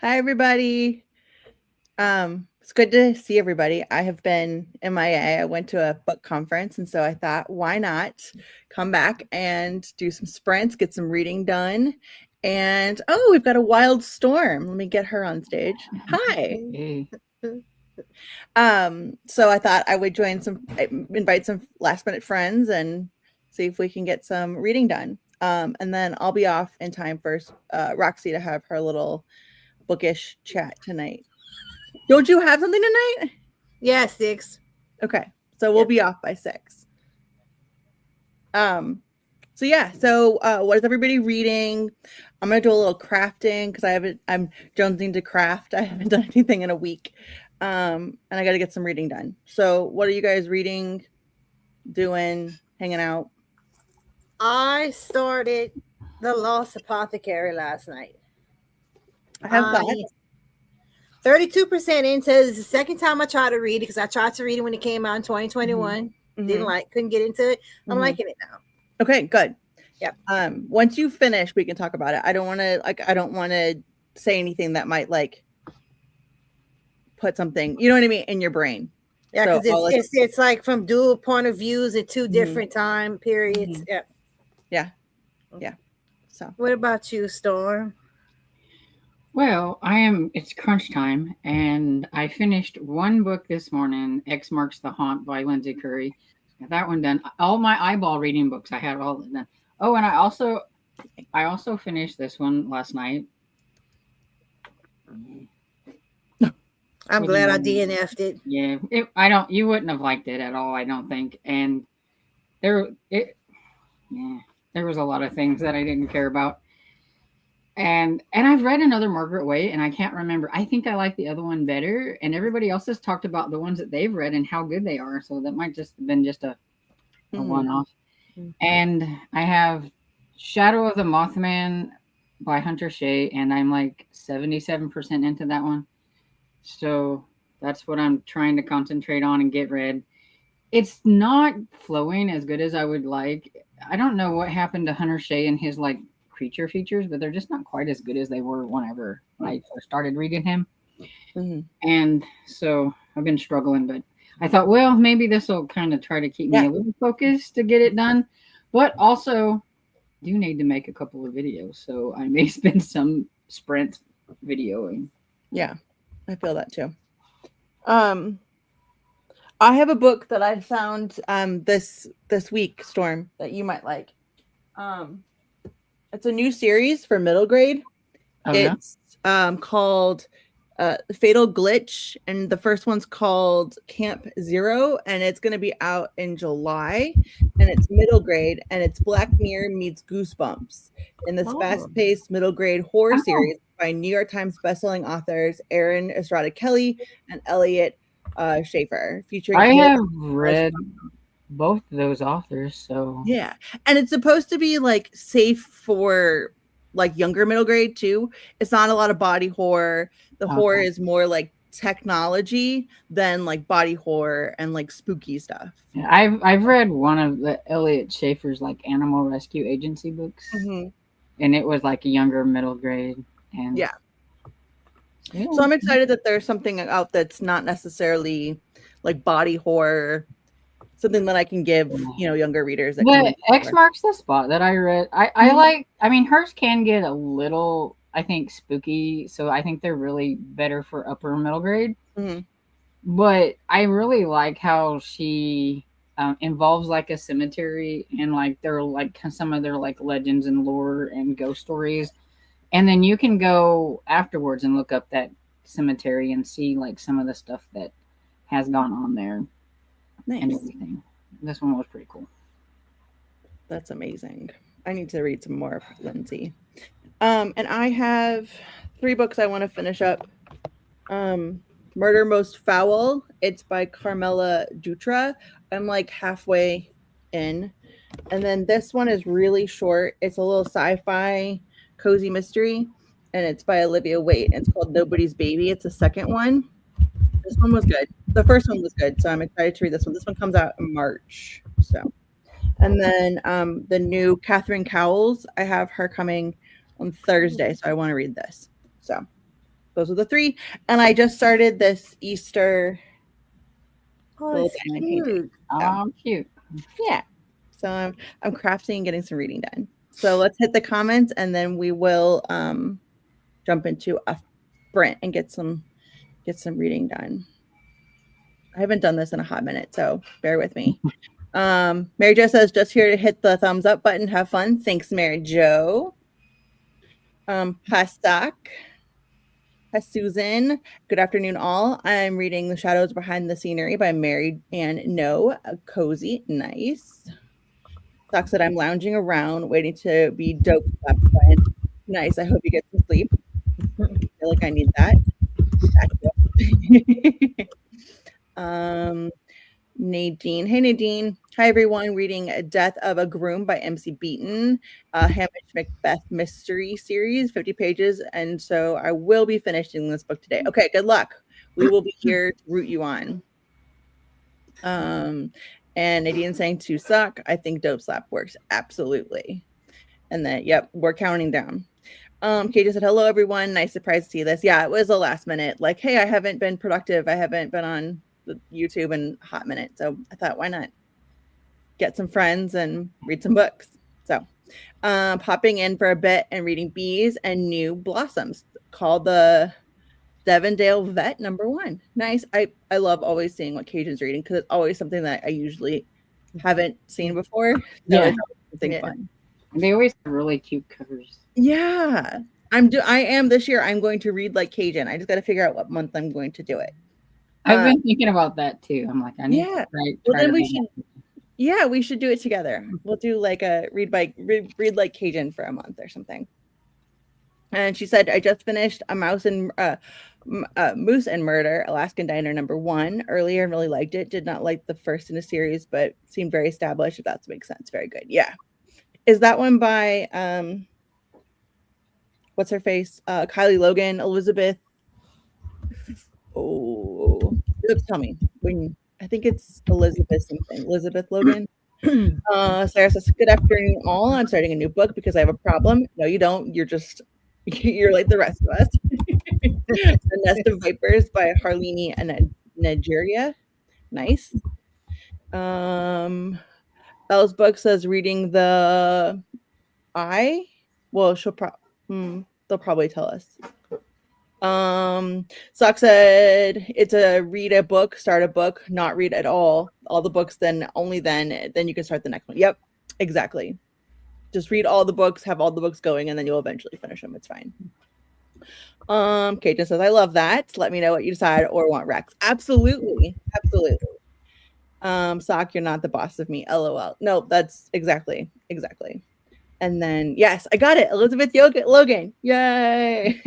Hi, everybody. It's good to see everybody. I have been MIA. I went to a book conference, and so I thought, why not come back and do some sprints, get some reading done. And oh, we've got a wild storm. Let me get her on stage. Hi. Hey. So I thought I would invite some last minute friends and see if we can get some reading done. And then I'll be off in time for Roxy to have her little bookish chat tonight. Don't you have something tonight? Yeah, 6. Okay. So we'll Yep. be off by 6. Um so yeah, what is everybody reading? I'm gonna do a little crafting because I'm jonesing to craft. I haven't done anything in a week. And I gotta get some reading done. So what are you guys reading, doing, hanging out? I started The Lost Apothecary last night. I have I thoughts. 32% in, says it's the second time I tried to read it because I tried to read it when it came out in 2021. Mm-hmm. Couldn't get into it. I'm Mm-hmm. liking it now. Okay, good. Yep. Once you finish, we can talk about it. I don't wanna say anything that might like put something, you know what I mean, in your brain. Yeah, So because I'll let it's like from dual point of views at two Mhm, different time periods. mhm. Yep. Yeah, yeah. So What about you, Storm? Well, it's crunch time, and I finished one book this morning, X Marks the Haunt by Lindsay Curry. Got that one done. All my eyeball reading books, I had all done. Oh, and I also finished this one last night. I'm What do glad I you? DNF'd it. Yeah, you wouldn't have liked it at all, I don't think. And there, it, yeah, there was a lot of things that I didn't care about. And I've read another Margaret Way, and I can't remember. I think I like the other one better, and everybody else has talked about the ones that they've read and how good they are. So that might just have been just a mhm, one off. And I have Shadow of the Mothman by Hunter Shea, and I'm like 77% into that one. So that's what I'm trying to concentrate on and get read. It's not flowing as good as I would like. I don't know what happened to Hunter Shea and his like creature features, but they're just not quite as good as they were whenever I first started reading him. mhm. And so I've been struggling, but I thought, well, maybe this will kind of try to keep me Yeah, a little focused to get it done. But also, do need to make a couple of videos, so I may spend some sprint videoing. yeah. I feel that too. Um, I have a book that I found this week, Storm, that you might like. Um, it's a new series for middle grade. Oh yeah. It's called Fatal Glitch, and the first one's called Camp Zero, and it's going to be out in July. And it's middle grade, and it's Black Mirror meets Goosebumps in this Oh. fast-paced middle grade horror Oh, series by New York Times bestselling authors Aaron Estrada Kelly and Elliot Schaefer, featuring I horror have knowledge. read both of those authors, so Yeah, and it's supposed to be, like, safe for, like, younger middle grade too. It's not a lot of body horror. The horror okay. is more, like, technology than, like, body horror and, like, spooky stuff. Yeah, I've read one of the Elliot Schaefer's like animal rescue agency books, Mhm. and it was like a younger middle grade, and Yeah. So yeah. I'm excited that there's something out that's not necessarily, like, body horror, something that I can give, younger readers that can The read X more. marks the spot that I read. I Mhm. like. I mean, hers can get a little, I think, spooky. So I think they're really better for upper middle grade. Mhm. But I really like how she involves like a cemetery and like they're like some of their like legends and lore and ghost stories, and then you can go afterwards and look up that cemetery and see like some of the stuff that has gone on there and Nice. everything. This one was pretty cool. That's amazing. I need to read some more of Lindsay. And I have 3 books I wanna finish up. Um, Murder Most Foul, it's by Carmela Dutra. I'm, like, halfway in. And then this one is really short. It's a little sci-fi cozy mystery, and it's by Olivia Waite. It's called Nobody's Baby. It's the second one. This one was good. The first one was good, so I'm excited to read this one. This one comes out in March. So, and then the new Catherine Cowles, I have her coming on Thursday, so I want to read this. So, those are the three. And I just started this Easter Oh, little it's diamond painting. cute. Oh, cute. Yeah. So I'm crafting and getting some reading done. So let's hit the comments and then we will jump into a sprint and get some reading done. I haven't done this in a hot minute, so bear with me. Mary Jo says just here to hit the thumbs up button. Have fun. Thanks, Mary Jo. Hastak. Hi, Susan. Good afternoon, all. I'm reading The Shadows Behind the Scenery by Mary Ann No. Cozy. Nice. Sucks that I'm lounging around waiting to be dope slept by. Nice. I hope you get some sleep. I feel like I need that. Nadine. Hey, Nadine. Hi, everyone. Reading Death of a Groom by MC Beaton, Hamish Macbeth mystery series, 50 pages. And so I will be finishing this book today. Okay, good luck. We will be here to root you on. And Nadine saying to suck. I think dope slap works. Absolutely. And then, yep, we're counting down. Katie said, hello, everyone. Nice surprise to see this. Yeah, it was a last minute. Like, hey, I haven't been productive. I haven't been on YouTube in a hot minute. So I thought, why not get some friends and read some books? So popping in for a bit and reading Bees and New Blossoms, called the Devondale Vet #1. Nice. I love always seeing what Cajuan's reading because it's always something that I usually haven't seen before. So Yeah. it's something fun. And they always have really cute covers. Yeah. I am this year. I'm going to read like Cajun. I just got to figure out what month I'm going to do it. I've been thinking about that too. I'm like, I need Yeah. to try Well, then to we read should. that. Yeah, we should do it together. We'll do like a read like Cajun for a month or something. And she said, I just finished a Moose and Murder, Alaskan Diner #1 earlier and really liked it. Did not like the first in the series, but seemed very established. If that makes sense, very good. Yeah. Is that one by what's her face? Kylie Logan, Elizabeth. Oh, tell me when. I think it's Elizabeth something. Elizabeth Logan. Sarah says, good afternoon, all. I'm starting a new book because I have a problem. No, you don't. You're just you're like the rest of us. The Nest of Vipers by Harlini and Nigeria. Nice. Belle's book says reading the I. Well, they'll probably tell us. Sock said it's a read a book, start a book, not read at all the books, then only then you can start the next one. Yep, exactly. Just read all the books, have all the books going, and then you'll eventually finish them. It's fine. Kate just says, I love that. Let me know what you decide or want Rex. Absolutely. Sock, you're not the boss of me. LOL. No, that's exactly. And then yes, I got it. Elizabeth Logan. Yay.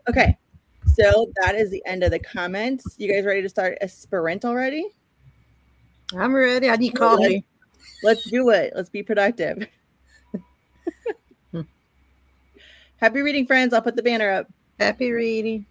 Okay. So that is the end of the comments. You guys ready to start a sprint already? I'm ready. I need coffee. Let's do it. Let's be productive. Happy reading, friends. I'll put the banner up. Happy reading.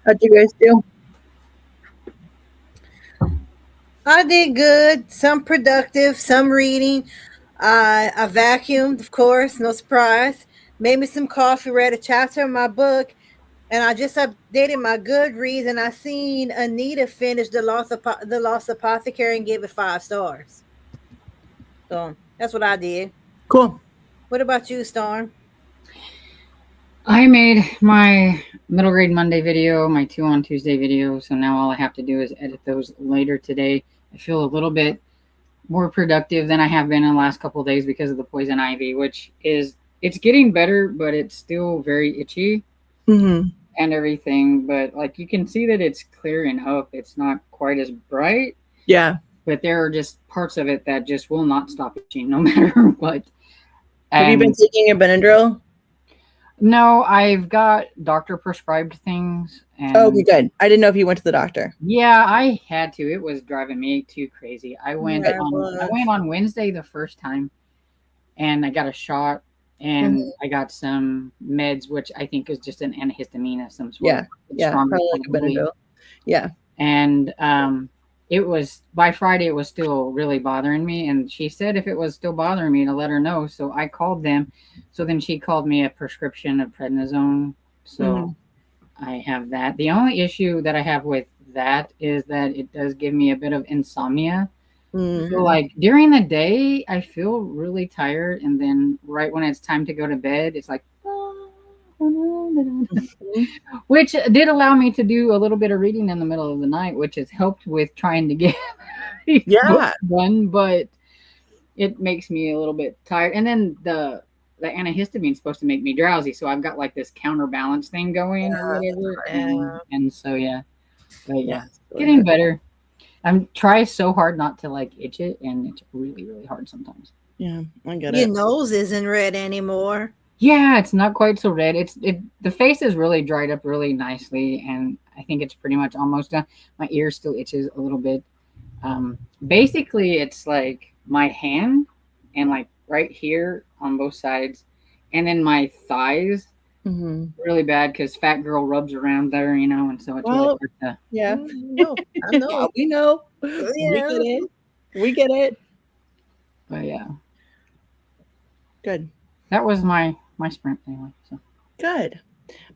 How'd you guys do? I did good. Some productive, some reading. I vacuumed, of course, no surprise. Made me some coffee, read a chapter of my book, and I just updated my Goodreads. And I seen Anita finish the Lost Apothecary and gave it 5 stars. So that's what I did. Cool. What about you, Storm? I made my middle grade Monday video, my 2 on Tuesday video. So now all I have to do is edit those later today. I feel a little bit more productive than I have been in the last couple of days because of the poison ivy, which is it's getting better, but it's still very itchy Mm-hmm. and everything. But like you can see that it's clearing up. It's not quite as bright, Yeah. but there are just parts of it that just will not stop itching no matter what. Have you been And taking a Benadryl? no, I've got doctor prescribed things. And Oh, okay, good. I didn't know if you went to the doctor. yeah, I had to. It was driving me too crazy. I went Yeah, it on Wednesday the first time, and I got a shot, and I got some meds, which I think is just an antihistamine of some sort. Yeah, yeah, stronger probably like a probably. Benadryl. Yeah. And it was by Friday. It was still really bothering me, and she said if it was still bothering me to let her know. So I called them. So then she called me a prescription of prednisone. So I have that. The only issue that I have with that is that it does give me a bit of insomnia. Mhm. So like during the day, I feel really tired, and then right when it's time to go to bed, it's like, which did allow me to do a little bit of reading in the middle of the night, which has helped with trying to get these Yeah. books done, but it makes me a little bit tired. And then the antihistamine is supposed to make me drowsy, so I've got like this counterbalance thing going or whatever, and so yeah, but yeah, getting better. I'm trying so hard not to like itch it, and it's really, really hard sometimes. Yeah, I get Your it. nose isn't red anymore. Yeah, it's not quite so red. The face is really dried up really nicely, and I think it's pretty much almost done. My ear still itches a little bit. Basically, it's like my hand and like right here on both sides, and then my thighs Mm-hmm. really bad because fat girl rubs around there, and so it's really Well, hard to. yeah. No, I know. We know. Yeah. We get it. We get it. But yeah, Good. that was my sprint anyway. So Good.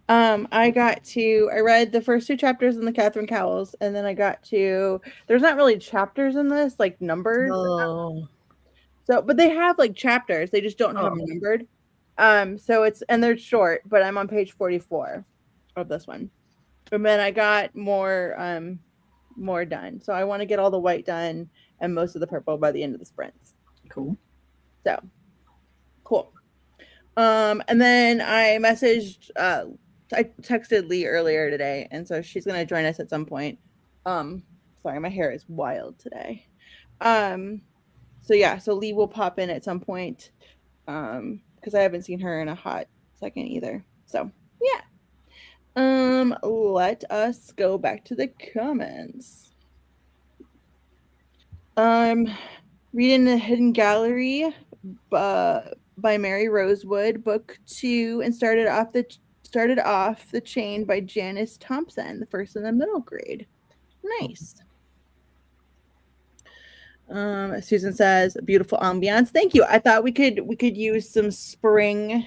I read the first 2 chapters in the Catherine Cowles, and then I got to there's not really chapters in this, like numbers. Oh. So but they have like chapters, they just don't have them numbered. So they're short, but I'm on page 44 of this one. And then I got more done. So I want to get all the white done and most of the purple by the end of the sprints. cool. So cool. And then I texted Lee earlier today, and so she's gonna join us at some point. Sorry, my hair is wild today. So Lee will pop in at some point. Because I haven't seen her in a hot second either. So yeah. Let us go back to the comments. Reading The Hidden Gallery by Mary Rosewood, book 2, and started off the chain by Janice Thompson, the first in the middle grade. Nice. Susan says, beautiful ambiance. Thank you. I thought we could use some spring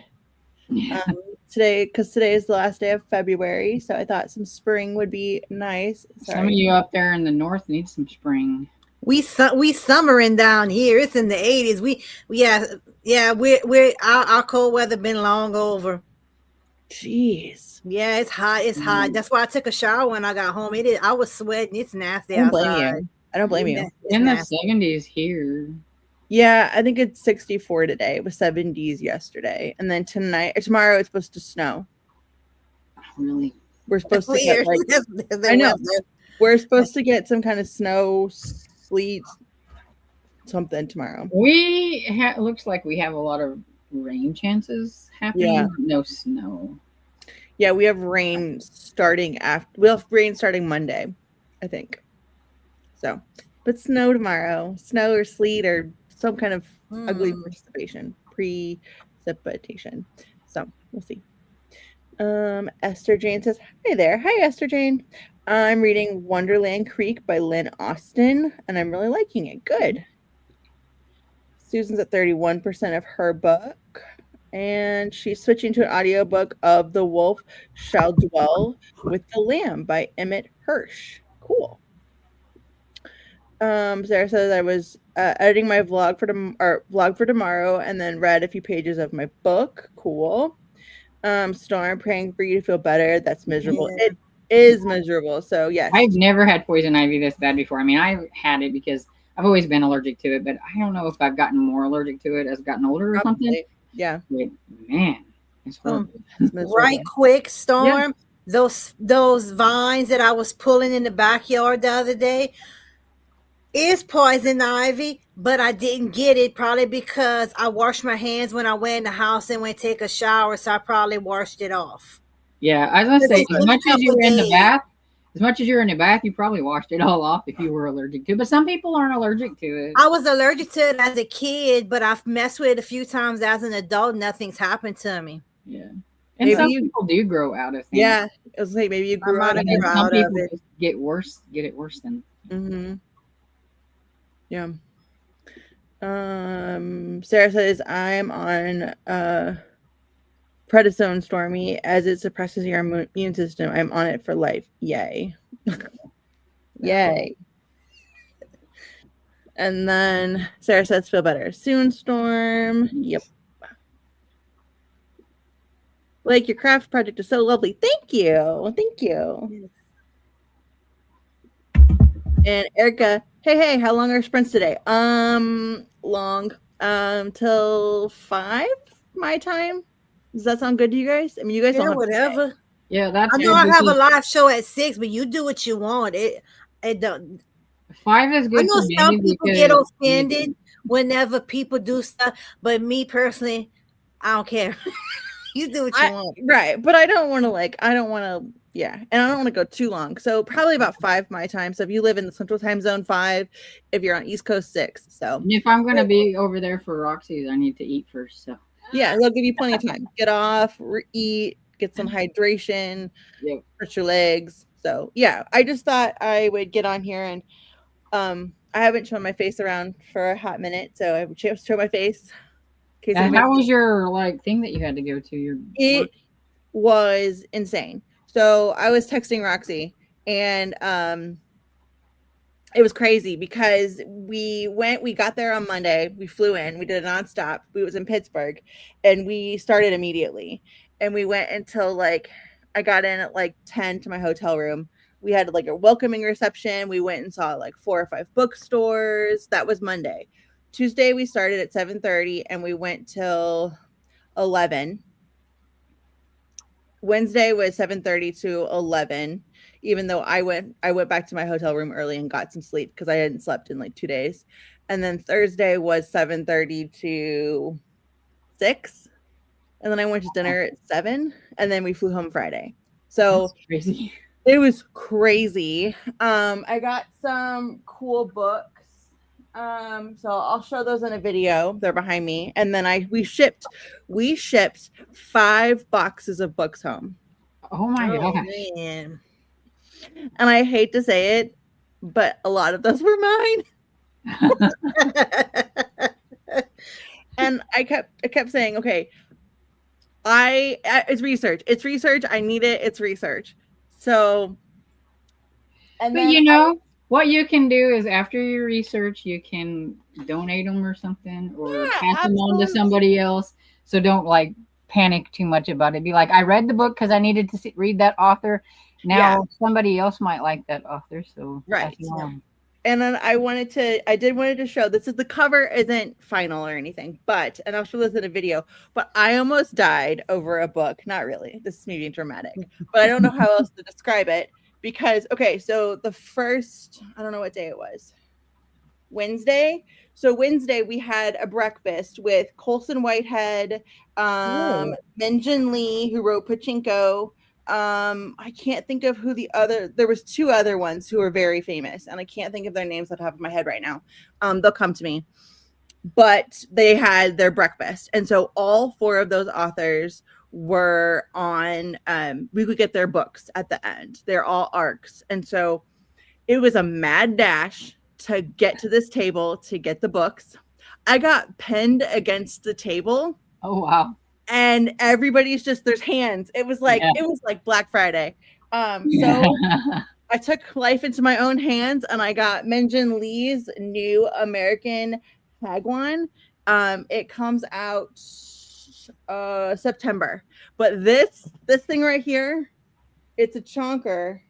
today, because today is the last day of February, so I thought some spring would be nice. Some of you up there in the north need some spring. We summering down here. It's in the 80s. We're our cold weather been long over. Jeez. Yeah, it's hot. It's hot. That's why I took a shower when I got home. I was sweating. It's nasty I don't blame outside. you. I don't blame you. It's In nasty. the 70s here. Yeah, I think it's 64 today. It was 70s yesterday, and then tomorrow it's supposed to snow. Really? We're supposed to Weird. get I know. We're supposed to get some kind of snow, sleet, something tomorrow. Looks like we have a lot of rain chances happening. Yeah. No snow. Yeah, we have rain starting Monday, I think. So, but snow tomorrow, snow or sleet or some kind of ugly precipitation. So we'll see. Esther Jane says, "Hi there. Hi, Esther Jane. I'm reading Wonderland Creek by Lynn Austin, and I'm really liking it. Good." Susan's at 31% of her book, and she's switching to an audiobook of The Wolf Shall Dwell with the Lamb by Emmett Hirsch. Cool. Sarah says I was editing my vlog for tomorrow, and then read a few pages of my book. Cool. Storm, praying for you to feel better. That's miserable. Yeah. It is miserable. So yes, I've never had poison ivy this bad before. I mean, I've had it because I've always been allergic to it, but I don't know if I've gotten more allergic to it as I've gotten older or something. probably. Yeah, But man, it's horrible. it's miserable. Right quick, Storm. Those vines that I was pulling in the backyard the other day is poison ivy, but I didn't get it probably because I washed my hands when I went in the house and went to take a shower, so I probably washed it off. Yeah, I was gonna say, It's as been a much as you couple were in the days. bath, you probably washed it all off if you were allergic to it. But some people aren't allergic to it. I was allergic to it as a kid, but I've messed with it a few times as an adult. Nothing's happened to me. Yeah, and Maybe some you- people do grow out of things. Yeah, it was like maybe you grew might out of have And it. grew some out of people it. just get it worse than. Mm-hmm. Yeah. Sarah says I'm on prednisone, Stormy, as it suppresses your immune system. I'm on it for life. Yay. Yay. And then Sarah says feel better soon, Storm. Yep. Blake, your craft project is so lovely. Thank you. Thank you. And Erica, hey, how long are sprints today? Long. Till 5 my time. Does that sound good to you guys? I mean, you guys Yeah, don't have whatever. Yeah, that's I know good I have a because live show at 6, but you do what you want. It don't. 5 is I good know for some me people get because offended whenever people do stuff, but me personally, I don't care. You do what you want. Right, but I don't want to yeah, and I don't want to go too long. So probably about 5 my time. So if you live in the Central Time Zone, 5. If you're on East Coast, 6. So And if I'm gonna be over there for Roxy's, I need to eat first. So yeah, they'll give you plenty of time. Get off, eat, get some hydration, Yep. stretch your legs. So yeah, I just thought I would get on here and I haven't shown my face around for a hot minute, so I would show my face. In case And anybody- how was your thing that you had to go to? Your It was insane. So I was texting Roxy, and it was crazy because we got there on Monday. We flew in, we did a nonstop. We was in Pittsburgh, and we started immediately. And we went until I got in at 10 to my hotel room. We had a welcoming reception. We went and saw 4 or 5 bookstores. That was Monday. Tuesday we started at 7:30 and we went till 11. Wednesday was 7:30 to 11, even though I went back to my hotel room early and got some sleep because I hadn't slept in 2 days. And then Thursday was 7:30 to 6. And then I went to dinner at 7, and then we flew home Friday. So That's crazy. it was crazy. I got some cool books. So I'll show those in a video. They're behind me. And then we shipped 5 boxes of books home. Oh my Oh, god. man. And I hate to say it, but a lot of those were mine. And I kept saying, okay, it's research. It's research. I need it. It's research. So, and But then what you can do is after your research, you can donate them or something, or Yeah, pass them on to absolutely. somebody else. So don't panic too much about it. Be like, I read the book because I needed to read that author. Now Yeah. somebody else might like that author, so Right. pass it on. And then I wanted to show this is the cover isn't final or anything, but and I'll show this in a video. But I almost died over a book. Not really. This is me being dramatic, but I don't know how else to describe it because so the first I don't know what day it was. Wednesday. So Wednesday we had a breakfast with Colson Whitehead, Minjin Lee, who wrote Pachinko. I can't think of who there was 2 other ones who are very famous, and I can't think of their names on top of my head right now. They'll come to me. But they had their breakfast. And so all 4 of those authors were on we could get their books at the end. They're all arcs. And so it was a mad dash to get to this table to get the books. I got pinned against the table. Oh wow. And everybody's just there's hands. It was like Black Friday. So I took life into my own hands and I got Minjin Lee's new American Hagwon. It comes out September. But this thing right here, it's a chonker.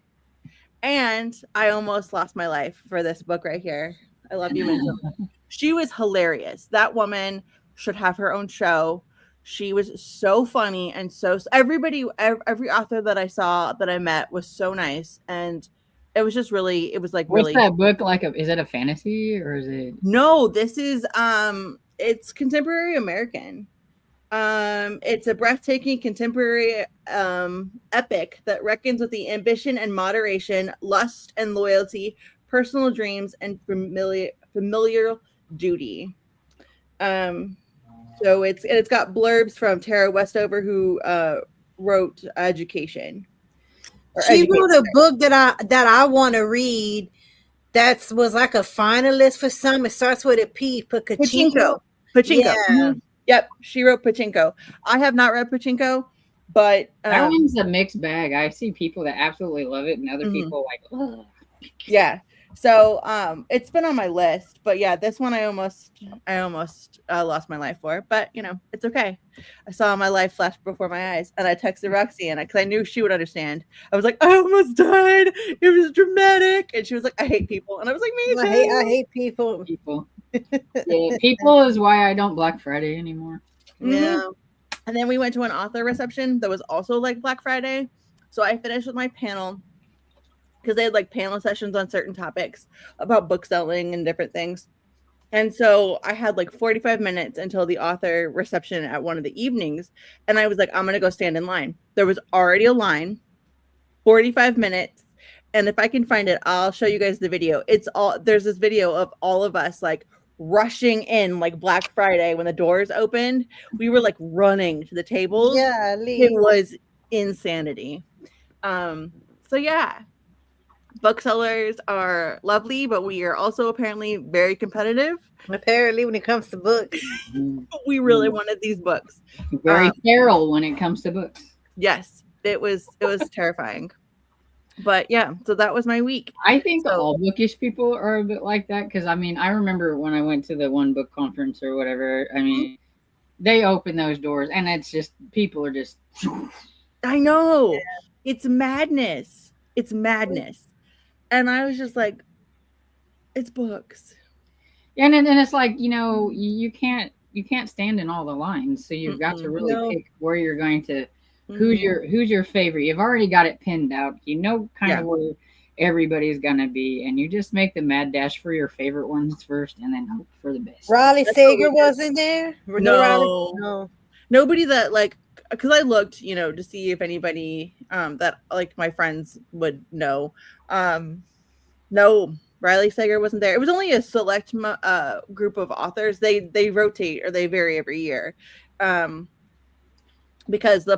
And I almost lost my life for this book right here. I love you, Minjin Lee. She was hilarious. That woman should have her own show. She was so funny and so every author that I saw that I met was so nice, and it was just really What's really. that book like? Is it a fantasy or is it? No, this is it's contemporary American. It's a breathtaking contemporary epic that reckons with the ambition and moderation, lust and loyalty, personal dreams, and familiar duty. So it's got blurbs from Tara Westover, who wrote Education. She wrote a book that I want to read. That was like a finalist for some. It starts with a P. Pachinko. Yeah. Mm-hmm. Yep, she wrote Pachinko. I have not read Pachinko, but that one's a mixed bag. I see people that absolutely love it, and other people like, ugh. Yeah. So it's been on my list, but yeah, this one I almost lost my life for, but you know, it's okay. I saw my life flash before my eyes, and I texted Roxy, and because I knew she would understand. I was like, I almost died. It was dramatic, and she was like, I hate people, and I was like, me too. I hate people. Yeah, people is why I don't Black Friday anymore. Yeah. And then we went to an author reception that was also like Black Friday, so I finished with my panel. Because they had like panel sessions on certain topics about book selling and different things. And so I had like 45 minutes until the author reception at one of the evenings. And I was like, I'm going to go stand in line. There was already a line, 45 minutes. And if I can find it, I'll show you guys the video. There's this video of all of us like rushing in like Black Friday when the doors opened. We were like running to the tables. Yeah, it was insanity. So yeah. Booksellers are lovely, but we are also apparently very competitive. Apparently, when it comes to books, we really wanted these books. Very feral when it comes to books. Yes, it was terrifying. But yeah, so that was my week. I think all bookish people are a bit like that because I mean, I remember when I went to the one book conference or whatever. I mean, they open those doors, and it's just people are just. I know, it's madness. It's madness. And I was just like, it's books. And it's like, you know, you can't stand in all the lines. So you've got to really pick where you're going to, who's your favorite. You've already got it pinned out. You know kind of where everybody's going to be. And you just make the mad dash for your favorite ones first and then hope for the best. Riley Sager wasn't there? No. Nobody that like, because I looked, you know, to see if anybody that like my friends would know. No, Riley Sager wasn't there. It was only a select group of authors. They rotate or they vary every year, because the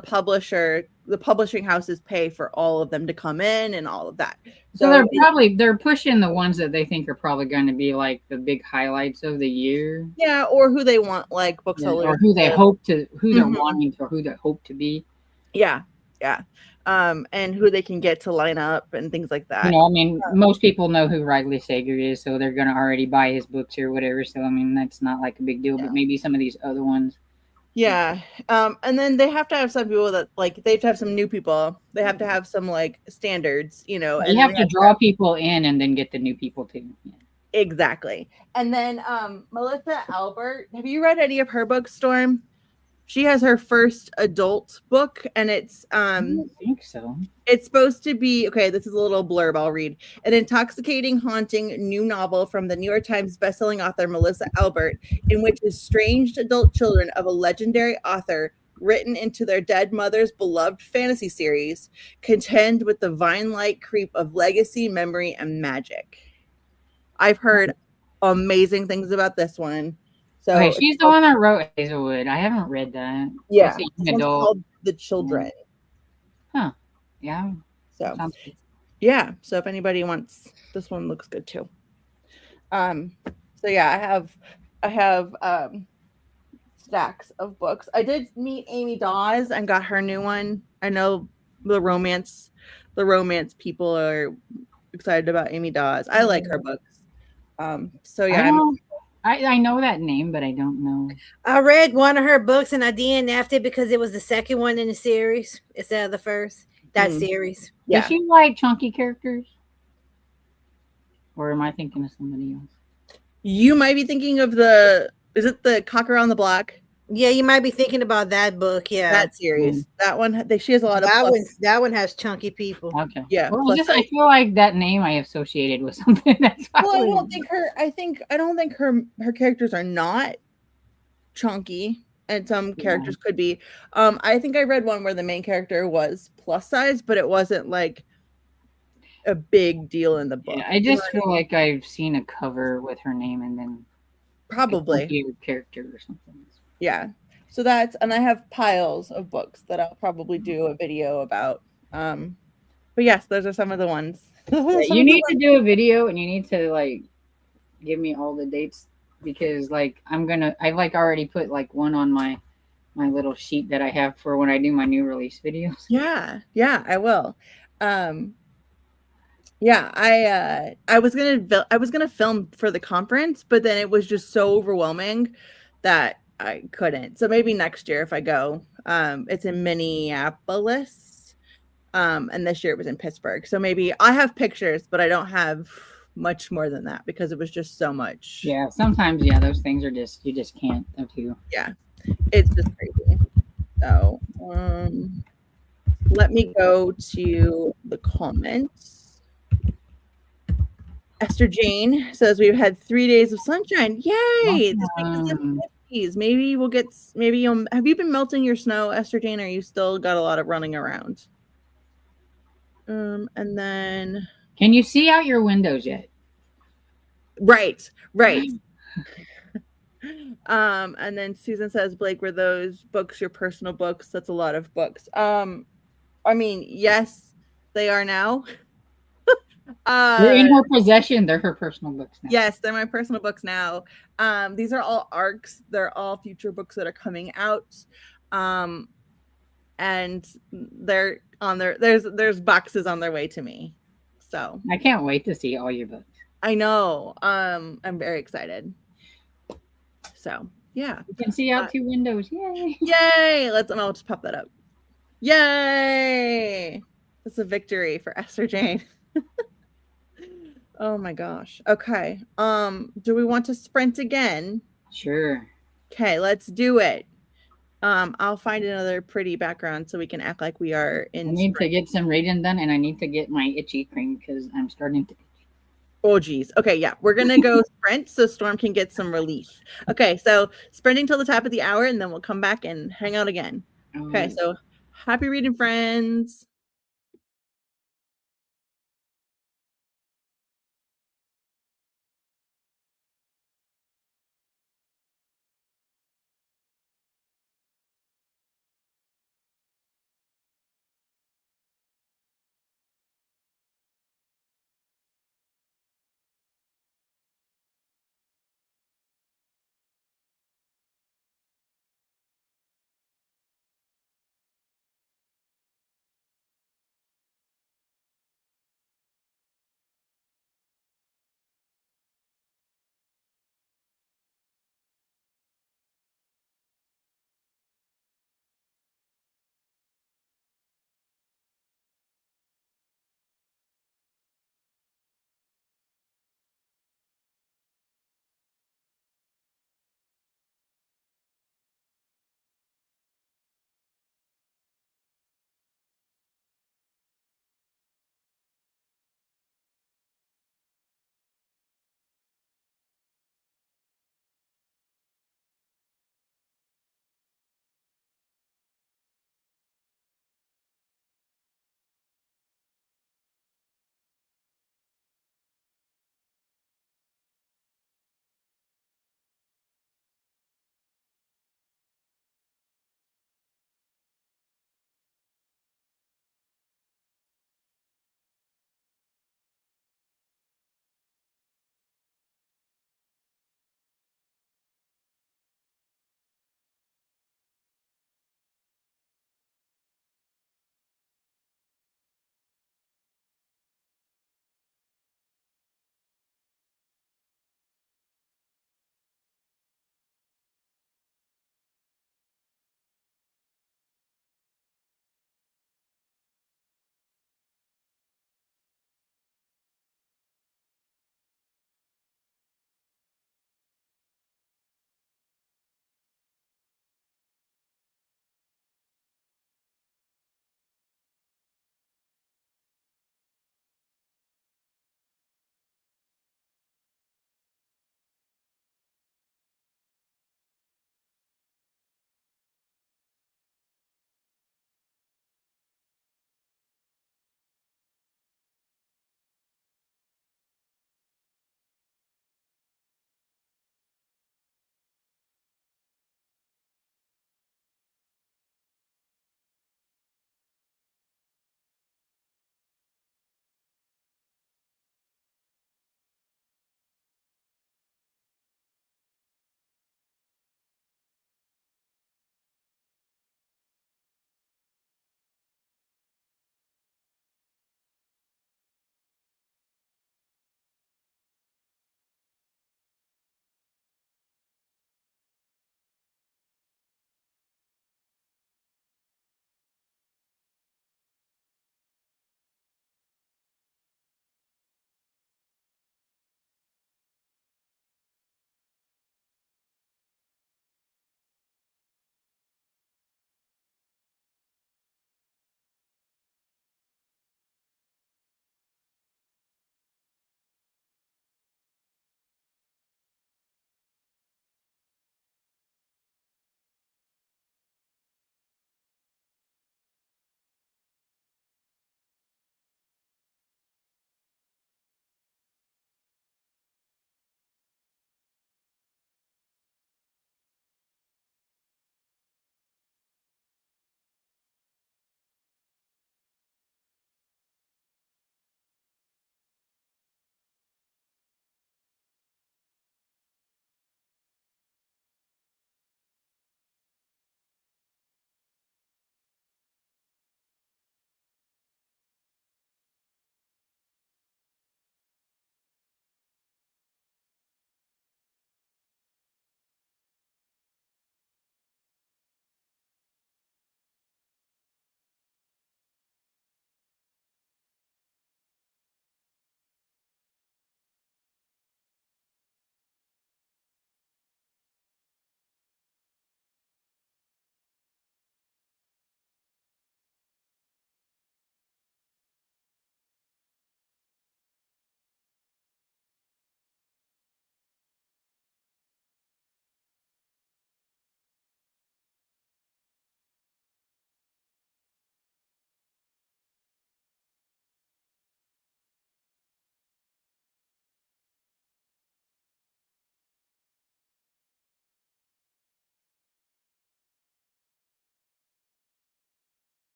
publishing houses pay for all of them to come in and all of that. So they're pushing the ones that they think are probably going to be like the big highlights of the year. Yeah, or who they want like booksellers, or who they hope to, who they're wanting to, or who they hope to be. Yeah. And who they can get to line up and things like that. You know, I mean, most people know who Riley Sager is, so they're going to already buy his books or whatever. So, I mean, that's not like a big deal, but maybe some of these other ones. Yeah. And then they have to have some people that like, they have to have some new people. They have to have some like standards, you know. You have to draw people in and then get the new people too. Yeah. Exactly. And then Melissa Albert, have you read any of her books, Storm? She has her first adult book, and it's I don't think so. It's supposed to be, okay, this is a little blurb I'll read. An intoxicating, haunting new novel from the New York Times bestselling author Melissa Albert, in which estranged adult children of a legendary author written into their dead mother's beloved fantasy series contend with the vine-like creep of legacy, memory, and magic. I've heard amazing things about this one. Okay, So it's she's the called, one that wrote Hazelwood. I haven't read that. yeah, It's a this young one's adult. called The Children. Huh. Yeah. That So sounds good. yeah, so if anybody wants, this one looks good too. So yeah, I have stacks of books. I did meet Amy Dawes and got her new one. I know the romance people are excited about Amy Dawes. I like her books. So I yeah, don't. I know that name, but I don't know. I read one of her books and I DNF'd it because it was the second one in the series instead of the first. That Mm. series. Yeah. Does she like chunky characters? Or am I thinking of somebody else? You might be thinking of is it the Cocker on the Block? Yeah, you might be thinking about that book. Yeah, That series. That one, she has a lot of that one has chunky people. Okay. Yeah, Well, plus I feel like that name I associated with something. That's well, I probably. don't think her characters are not chunky, and some characters could be. I think I read one where the main character was plus size, but it wasn't like a big deal in the book. Yeah, I just feel like I've seen a cover with her name and then Probably. a character or something. Yeah. So and I have piles of books that I'll probably do a video about. But yes, those are some of the ones. Yeah, you need to do a video and you need to like give me all the dates because like I like already put like one on my little sheet that I have for when I do my new release videos. Yeah, I will. Yeah, I was gonna film for the conference, but then it was just so overwhelming that I couldn't. So maybe next year if I go. It's in Minneapolis. And this year it was in Pittsburgh. So maybe I have pictures, but I don't have much more than that because it was just so much. Yeah, sometimes those things are just you just can't do. Yeah, it's just crazy. So let me go to the comments. Esther Jane says we've had 3 days of sunshine. Yay! This week is in the 50s. Maybe we'll get. Maybe you'll. Have you been melting your snow, Esther Jane? Or you still got a lot of running around? And then. Can you see out your windows yet? Right. And then Susan says, Blake, were those books your personal books? That's a lot of books. I mean, yes, they are now. They're in her possession. They're her personal books now. Yes, they're my personal books now. These are all arcs. They're all future books that are coming out. And they're on there's boxes on their way to me. So I can't wait to see all your books. I know. I'm very excited. So yeah. You can see out 2 windows. Yay. Yay! I'll just pop that up. Yay! That's a victory for Esther Jane. Oh my gosh. Okay. Do we want to sprint again? Sure. Okay, let's do it. I'll find another pretty background so we can act like we are in. I need to get some reading done and I need to get my itchy cream because I'm starting to itch. Oh geez. Okay, yeah. We're gonna go sprint so Storm can get some relief. Okay, so sprinting till the top of the hour and then we'll come back and hang out again. Okay, so happy reading, friends.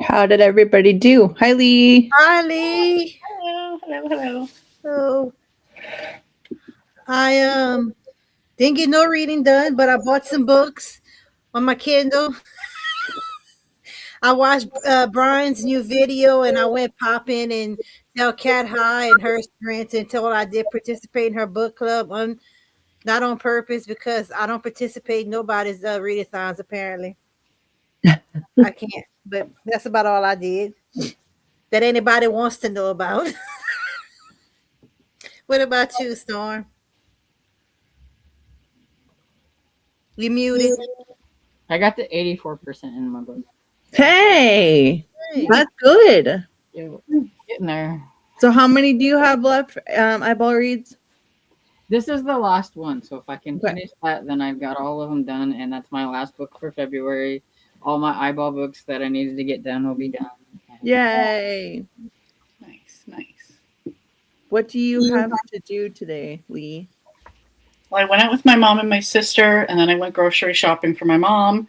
How did everybody do? Hi, Lee. Hi, Lee. Hello, hello, hello. So I didn't get no reading done, but I bought some books on my Kindle. I watched Brian's new video, and I went pop in and tell Cat hi and her strengths and told her I did participate in her book club not on purpose because I don't participate in nobody's readathons apparently. I can't, but that's about all I did that anybody wants to know about. What about you, Storm? You muted. I got to 84% in my book. Hey, Hey. that's good. Yeah, getting there. So, how many do you have left? Eyeball reads. This is the last one, so if I can Okay. finish that, then I've got all of them done, and that's my last book for February. All my eyeball books that I needed to get done will be done. Yay! Nice, nice. What do you have to do today, Lee? Well, I went out with my mom and my sister, and then I went grocery shopping for my mom.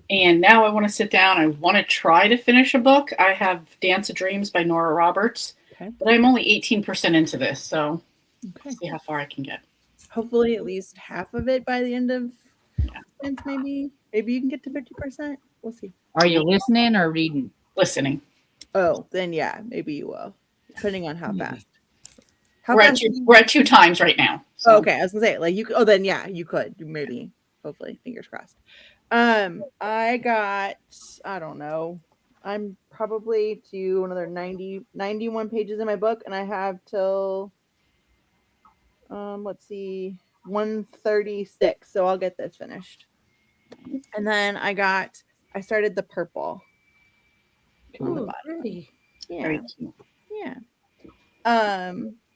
And now I want to sit down. I want to try to finish a book. I have Dance of Dreams by Nora Roberts, Okay. but I'm only 18% into this, so Okay. see how far I can get. Hopefully, at least half of it by the end of month, maybe. Maybe you can get to 50%. We'll see. Are you listening or reading? Listening. Oh, then yeah, maybe you will, depending on how Maybe. fast. How We're at, fast? we're at 2 times right now. So. Oh, okay, I was gonna say like you. Oh, then yeah, you could maybe. Hopefully, fingers crossed. I got. I don't know. I'm probably to another 91 pages in my book, and I have till. Let's see, 136. So I'll get this finished, and then I started the purple on the Ooh, bottom. pretty. Yeah, Very cute. yeah.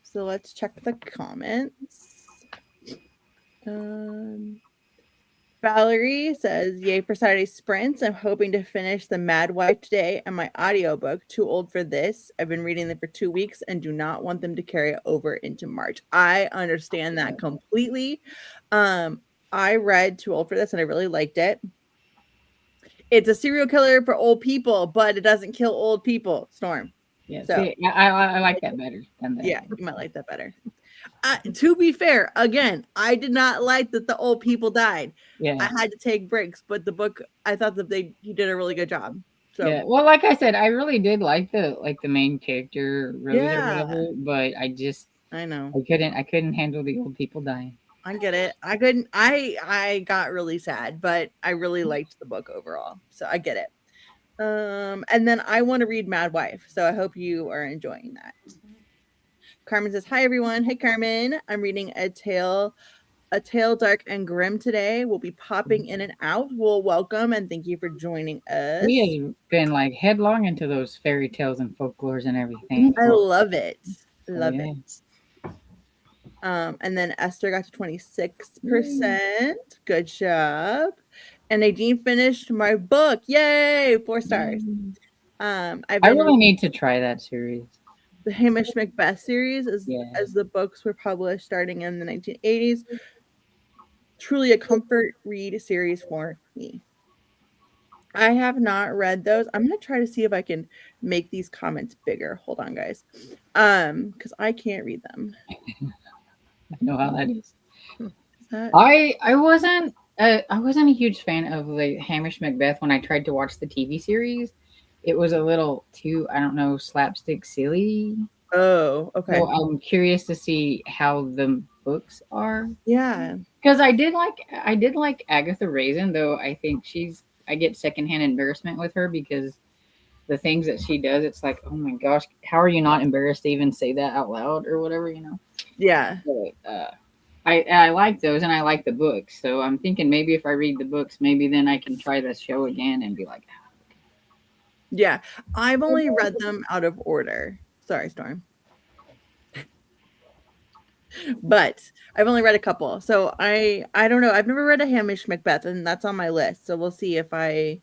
So let's check the comments. Valerie says, "Yay for Saturday sprints. I'm hoping to finish The Mad Wife today and my audiobook. Too old for this. I've been reading them for 2 weeks and do not want them to carry over into March." I understand that completely. I read Too Old for This and I really liked it. It's a serial killer for old people, but it doesn't kill old people. Storm. Yeah, So- see, I like that better than that. Yeah, you might like that better. To be fair, again, I did not like that the old people died. Yeah. I had to take breaks, but the book, I thought that he did a really good job. So Yeah. Well, like I said, I really did like the main character Rose Yeah. or whatever, but I know. I couldn't handle the old people dying. I get it. I couldn't. I got really sad, but I really liked the book overall. So I get it. And then I want to read Mad Wife, so I hope you are enjoying that. Carmen says, "Hi everyone. Hey Carmen. I'm reading a tale dark and grim today. We'll be popping in and out. Well, welcome and thank you for joining us. He has been like headlong into those fairy tales and folklores and everything. I love it. Love yeah. it. And then Esther got to 26%. Good job. And Nadine finished my book. Yay! 4 stars. I've I been really need to try that series. the Hamish Macbeth series as Yeah. the books were published starting in the 1980s. Truly a comfort read series for me. I have not read those. I'm gonna try to see if I can make these comments bigger. Hold on, guys. Because I can't read them. I know how that is. Is that I wasn't a huge fan of the Hamish Macbeth when I tried to watch the TV series. It was a little too, I don't know, slapstick silly. oh, okay. So I'm curious to see how the books are. Yeah. Because I did like Agatha Raisin, though I think I get secondhand embarrassment with her because the things that she does, it's like, oh my gosh, how are you not embarrassed to even say that out loud or whatever, you know? Yeah. But, I like those and I like the books. So I'm thinking maybe if I read the books, maybe then I can try the show again and be like, Yeah. I've only read them out of order. Sorry, Storm. But I've only read a couple. So I don't know. I've never read a Hamish Macbeth, and that's on my list. So we'll see if I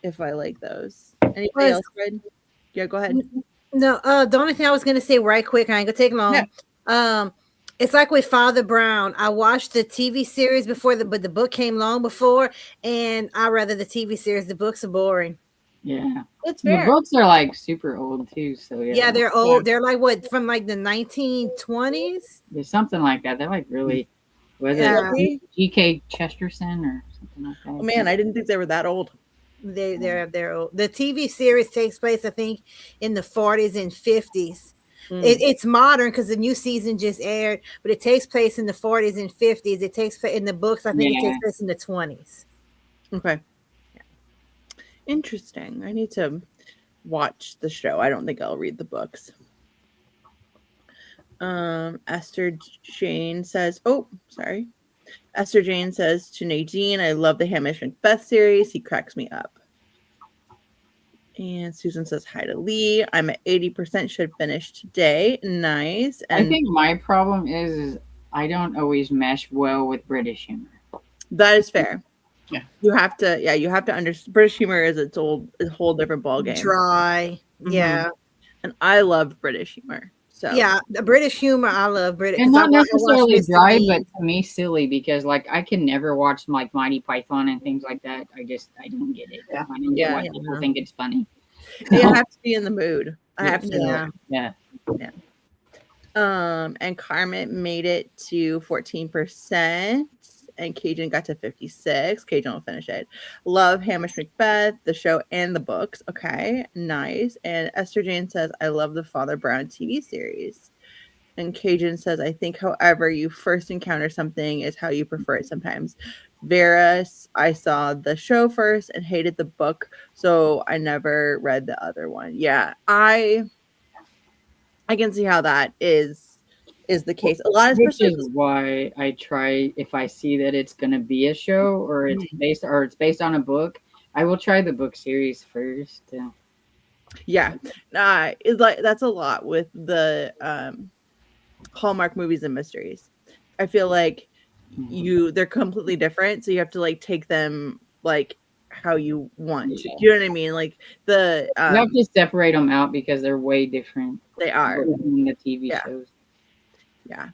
like those. Anybody else read? Yeah, go ahead. No, the only thing I was gonna say right quick, I ain't gonna take long. Yeah. It's like with Father Brown. I watched the TV series before but the book came long before, and I rather the TV series. The books are boring. Yeah. That's The fair. books are like super old too, so Yeah, yeah. they're old. They're like what from like the 1920s. There's something like that. They're like really was Yeah. it G.K. Chesterton or something like that? Oh man, I didn't think they were that old. They're old. The TV series takes place, I think, in the 40s and 50s. It's modern because the new season just aired, but it takes place in the 40s and 50s. It takes place in the books. I think it takes place in the 20s. Okay. Interesting. I need to watch the show. I don't think I'll read the books. Esther Jane says, Esther Jane says to Nadine, I love the Hamish Macbeth series. He cracks me up. And Susan says hi to Lee. I'm at 80%, should finish today. Nice. And I think my problem is I don't always mesh well with British humor. that is fair. Yeah. You have to understand British humor is a whole different ballgame. Dry. Mhm. Yeah. And I love British humor. So yeah, the British humor, I love British. And not necessarily dry, Bean. but to me silly because like I can never watch like Mighty Python and things like that. I don't get it. Yeah. I don't get why people think it's funny. you have to be in the mood. I have to. Yeah. And Carmen made it to 14%, and Cajun got to 56. Cajun will finish it. Love Hamish Macbeth, the show and the books. Okay, nice. And Esther Jane says, I love the Father Brown TV series. And Cajun says, I think however you first encounter something is how you prefer it sometimes. Vera, I saw the show first and hated the book, so I never read the other one. Yeah, I can see how that is the case. A lot of Which is why I try if I see that it's gonna be a show or it's based on a book, I will try the book series first. Yeah, it's like that's a lot with the Hallmark movies and mysteries. I feel like they're completely different, so you have to like take them like how you want. Yeah. You know what I mean? Like the you have to separate them out because they're way different. They are in the TV shows. Yeah.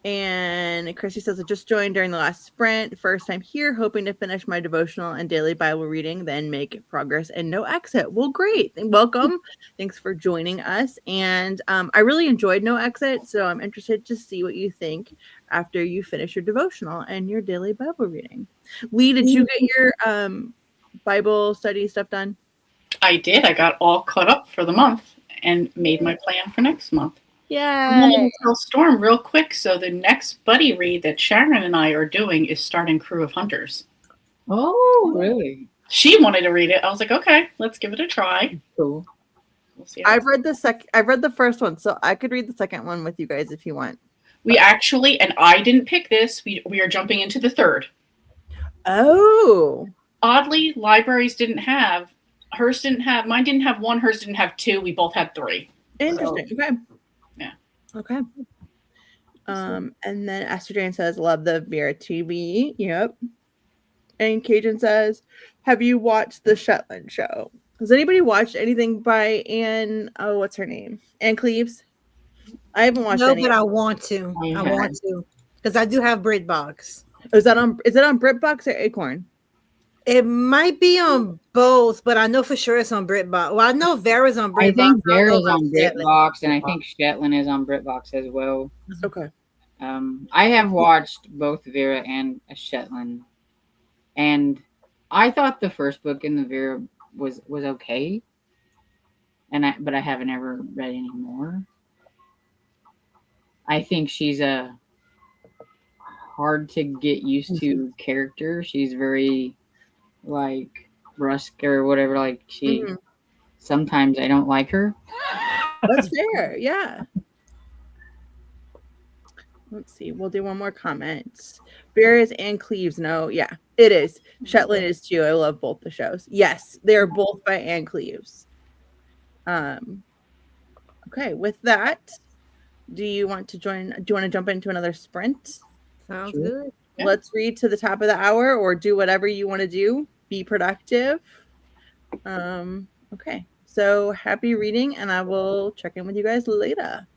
And Christy says, I just joined during the last sprint. First time here, hoping to finish my devotional and daily Bible reading, then make progress and no exit. Well, great. Welcome. Thanks for joining us. And I really enjoyed No Exit, so I'm interested to see what you think after you finish your devotional and your daily Bible reading. Lee, did you get your Bible study stuff done? I did. I got all caught up for the month and made my plan for next month. Yeah. I'm going to tell Storm real quick. So the next buddy read that Sharon and I are doing is starting Crew of Hunters. Oh, really? She wanted to read it. I was like, okay, let's give it a try. Cool. We'll see. I've read the first one, so I could read the second one with you guys if you want. We actually, and I didn't pick this. We are jumping into the third. Oh. Oddly, libraries didn't have. Hers didn't have. Mine didn't have one. Hers didn't have two. We both had three. Interesting. So, okay. Yeah. Okay. And then Esther Jane says, love the Vera TV. Yep. And Cajun says, have you watched the Shetland show? Has anybody watched anything by Anne? Oh, what's her name? Anne Cleves? I haven't watched any. No, but I want to. I want to. Because I do have BritBox. Is it on BritBox or Acorn? It might be on both, but I know for sure it's on BritBox. Well, I know Vera's on BritBox. I think Vera's on BritBox, and I think Shetland is on BritBox as well. Okay. I have watched both Vera and Shetland, and I thought the first book in the Vera was okay, but I haven't ever read any more. I think she's a hard to get used to character. She's very like brusque or whatever. Like she sometimes I don't like her. That's fair. Yeah. Let's see. We'll do one more comment. Vera's and Cleves. No, yeah, it is. Shetland is too. I love both the shows. Yes, they're both by Anne Cleves. Okay, with that, do you want to jump into another sprint? Sounds good. Yeah. Let's read to the top of the hour or do whatever you want to do. Be productive. Okay. So happy reading, and I will check in with you guys later.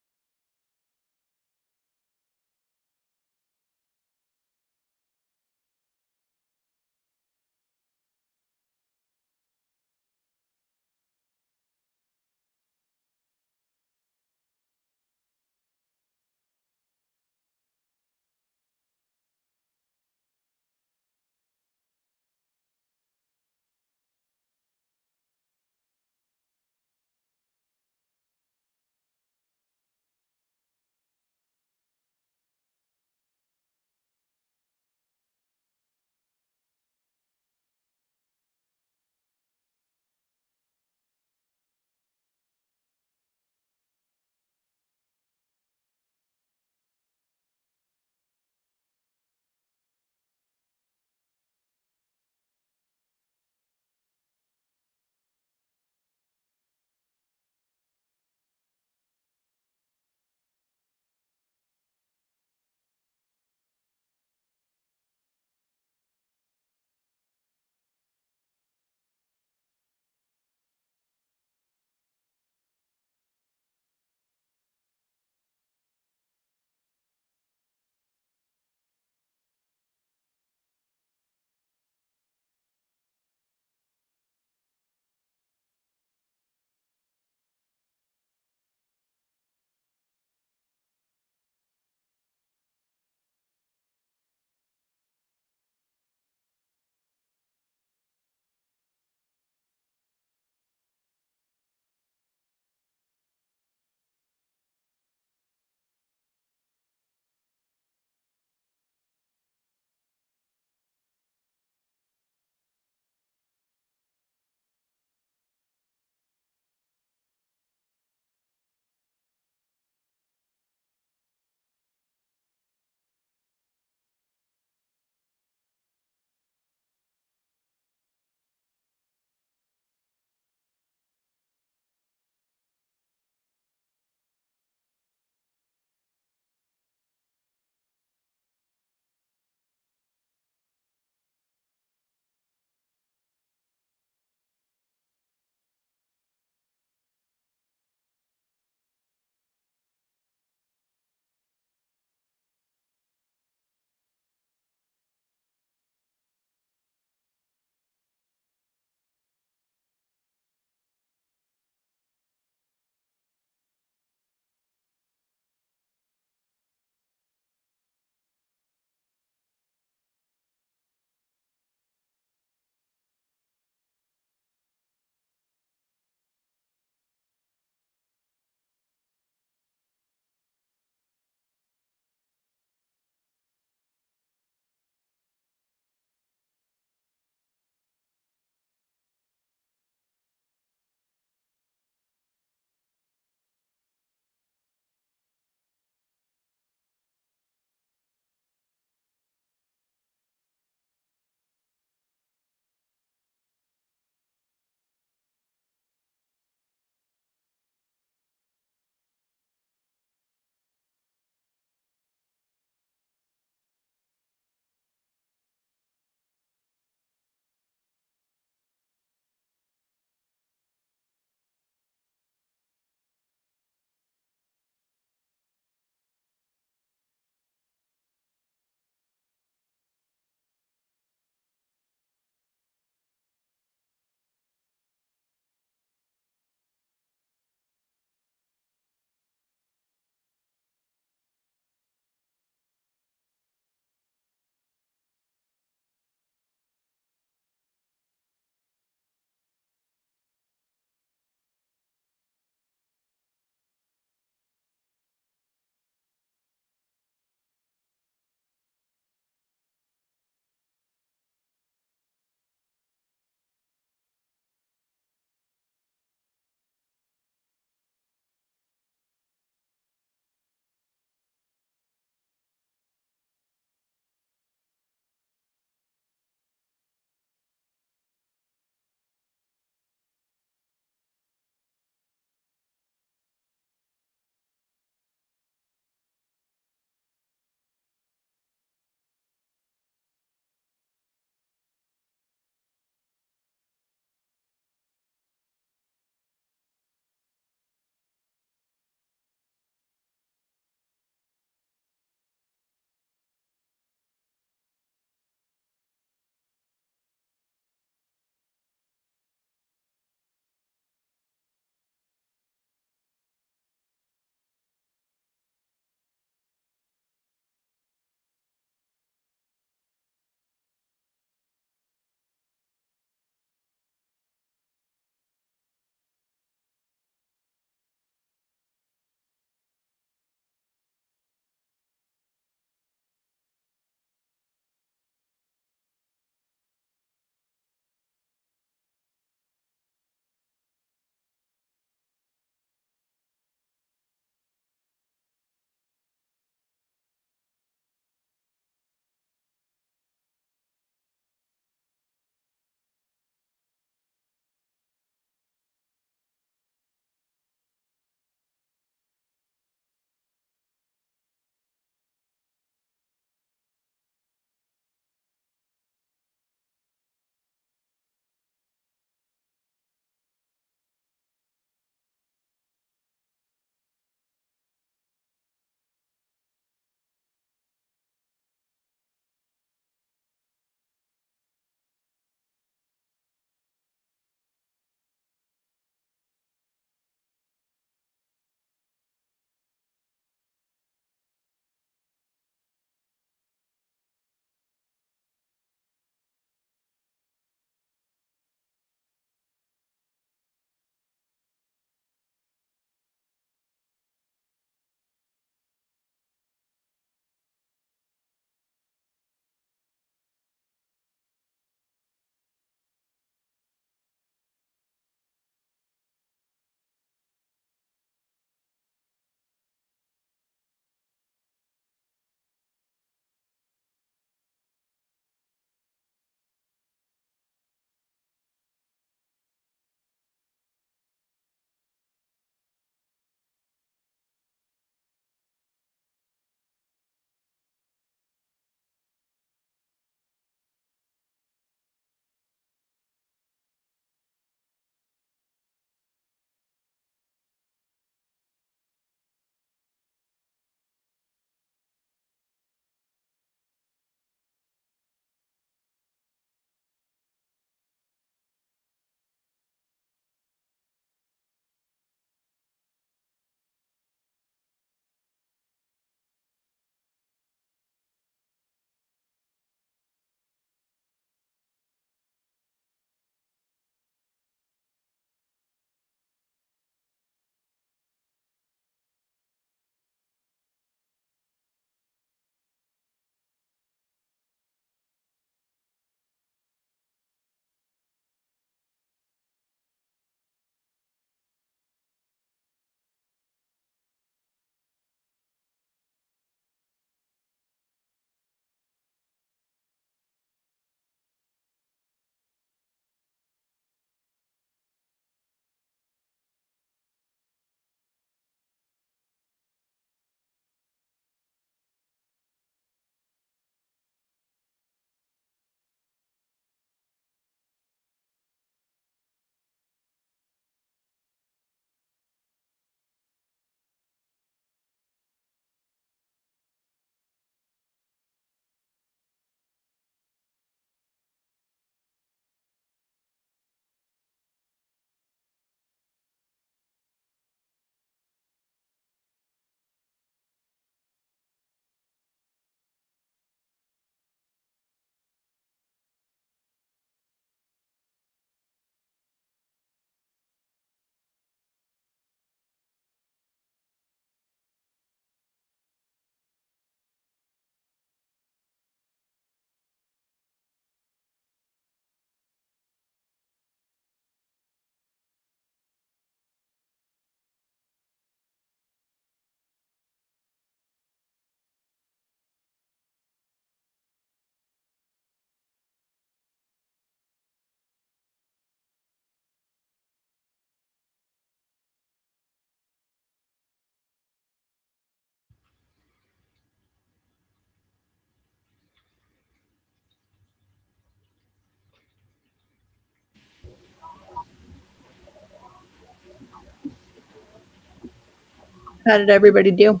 How did everybody do?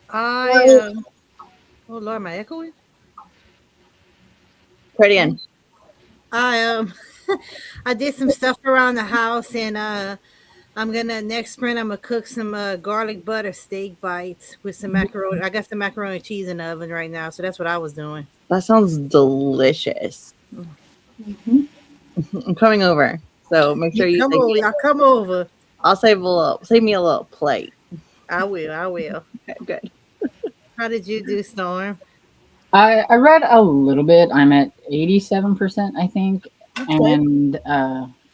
I oh Lord, am I echoing? Try it again. I I did some stuff around the house, and I'm gonna next sprint. I'm gonna cook some garlic butter steak bites with some macaroni. I got some macaroni and cheese in the oven right now, so that's what I was doing. That sounds delicious. Mhm. I'm coming over, so make sure you Come take over, me. y'all. Come over. I'll save me a little plate. I will. I will. Okay, good. How did you do, Storm? I read a little bit. I'm at 87%, I think, That's good. and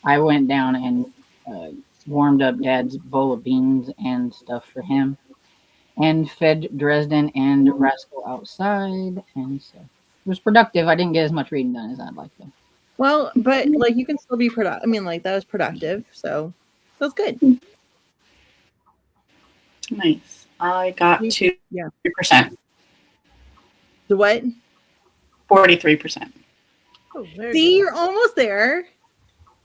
I went down and uh, warmed up Dad's bowl of beans and stuff for him, and fed Dresden and Rascal outside, and so it was productive. I didn't get as much reading done as I'd like to. Well, but like you can still be productive. I mean, like that was productive, so that's good. Nice. I got to Yeah. 3%, The what? 43%. Oh, very See, good. you're almost there.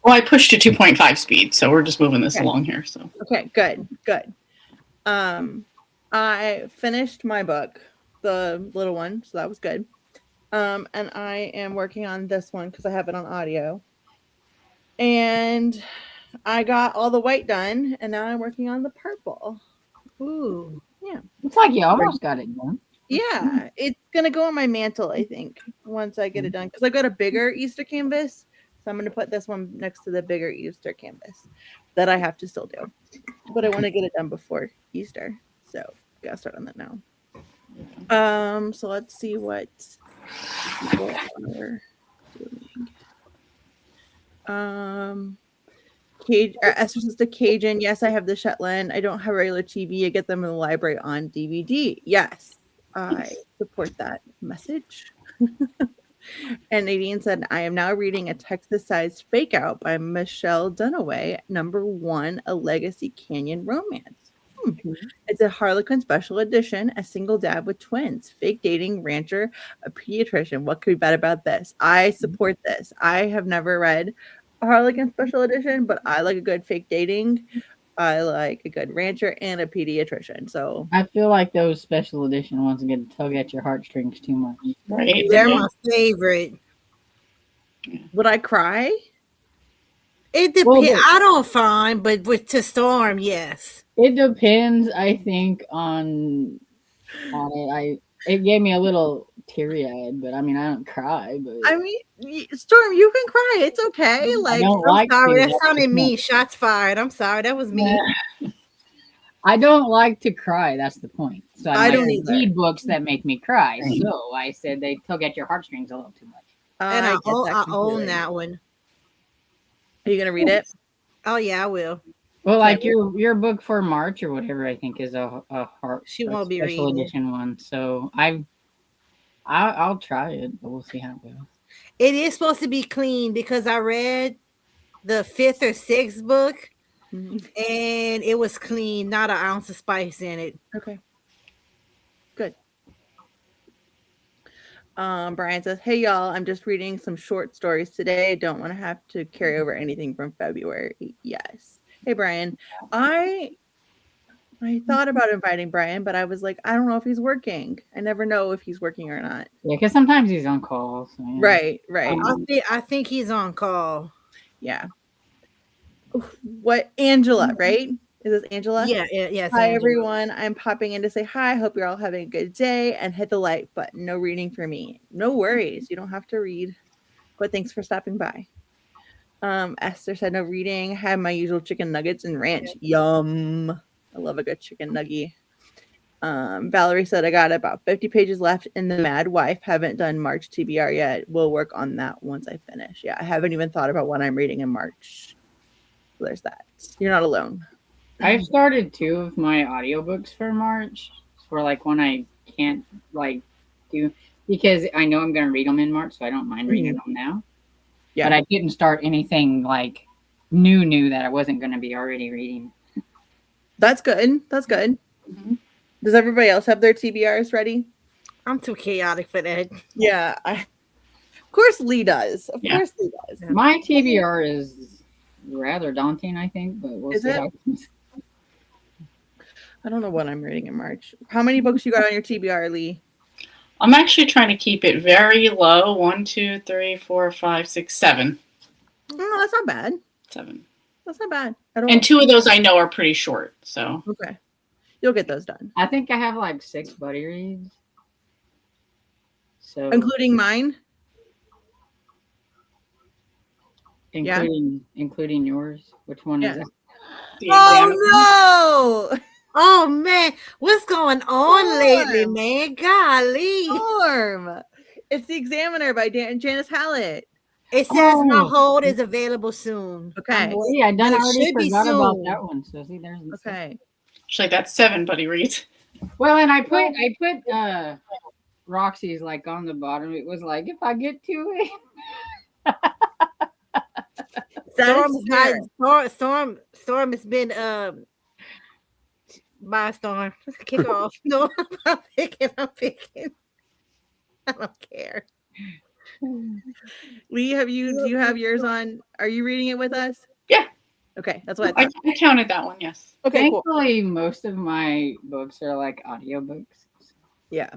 Well, I pushed to 2.5 speed, so we're just moving this Okay. along here. So Okay, good, good. I finished my book, the little one, so that was good. And I am working on this one because I have it on audio. And I got all the white done, and now I'm working on the purple. Ooh. Yeah. It's like you almost got it done. Yeah, it's gonna go on my mantle, I think, once I get it done. Because I got a bigger Easter canvas. So I'm gonna put this one next to the bigger Easter canvas that I have to still do. But I want to get it done before Easter. So gotta start on that now. So let's see what people are doing. Cage Esther says to Cajun, yes, I have the Shetland. I don't have regular TV. I get them in the library on DVD. Yes, I support that message. And Nadine said, I am now reading A Texas-Sized Fake Out by Michelle Dunaway, #1, A Legacy Canyon Romance. It's a Harlequin special edition, a single dad with twins, fake dating, rancher, a pediatrician. What could be bad about this? I support this. I have never read a Harlequin special edition, but I like a good fake dating. I like a good rancher and a pediatrician. So I feel like those special edition ones get to tug at your heartstrings too much. right. They're Yeah. my favorite. would I cry? It depends. Well, I don't find, but with to Storm, yes. it depends, I think, on it. It gave me a little teary eyed, but I mean, I don't cry. But I mean, Storm, you can cry. It's okay. I Like, don't I'm like sorry, to. that That's sounded the mean. point. Shots fired. I'm sorry, that was me. I don't like to cry. That's the point. So I I don't like to either. read books that make me cry. Right. So I said they tug at your heartstrings a little too much. And I get that own completely. that one. Are you gonna read it? Oh yeah, I will. Well, Okay. like your book for March or whatever, I think is a She won't be special reading. edition one. So I'll try it, but we'll see how it goes. It is supposed to be clean because I read the 5th or 6th book Mhm. and it was clean, not an ounce of spice in it. Okay. Good. Brian says, "Hey y'all, I'm just reading some short stories today. I don't want to have to carry over anything from February." Yes. Hey Brian, I thought about inviting Brian, but I was like, I don't know if he's working. I never know if he's working or not. Yeah, because sometimes he's on call. So, yeah. Right. I think he's on call. Yeah. What Angela, right? Is this Angela? Yeah, yes. Hi Angela. everyone. I'm popping in to say hi. Hope you're all having a good day and hit the like button. No reading for me. No worries. You don't have to read. But thanks for stopping by. Esther said no reading. Had my usual chicken nuggets and ranch. Yum. I love a good chicken nugget. Valerie said I got about 50 pages left in The Mad Wife. Haven't done March TBR yet. We'll work on that once I finish. Yeah, I haven't even thought about what I'm reading in March. So there's that. You're not alone. I've started 2 of my audiobooks for March for like when I can't like do because I know I'm going to read them in March, so I don't mind reading them now. Yeah. But I didn't start anything like new that I wasn't going to be already reading. That's good. That's good. Mhm. Does everybody else have their TBRs ready? I'm too chaotic for that. Yeah. Of course Lee does. Of Yeah. course Lee does. My TBR is rather daunting, I think, but we'll Is see it? how it goes. I don't know what I'm reading in March. How many books you got on your TBR, Lee? I'm actually trying to keep it very low. 1, 2, 3, 4, 5, 6, 7. No, that's not bad. 7. That's not bad at all. And 2 of those I know are pretty short. So Okay. You'll get those done. I think I have like 6 buddy reads. So Including mine? including yours. Which one is Yeah. it? the examiner. Oh no! Oh man, what's going on lately, man? Golly. Storm! It's The Examiner by Janice Hallett. It says my Oh. hold is available soon. Okay. Yeah, I done It already should be forgot about soon. that one. So see, there's the Okay. Actually, that's 7 buddy reads. Well, and I put Roxy's like on the bottom. It was like if I get to it. Storm has been by Storm. Kick off. No, I'm picking. I don't care. Lee, do you have yours on? Are you reading it with us? Yeah. Okay, that's what I I thought. counted that one, yes. Okay, cool. Thankfully, most of my books are like audiobooks. Yeah.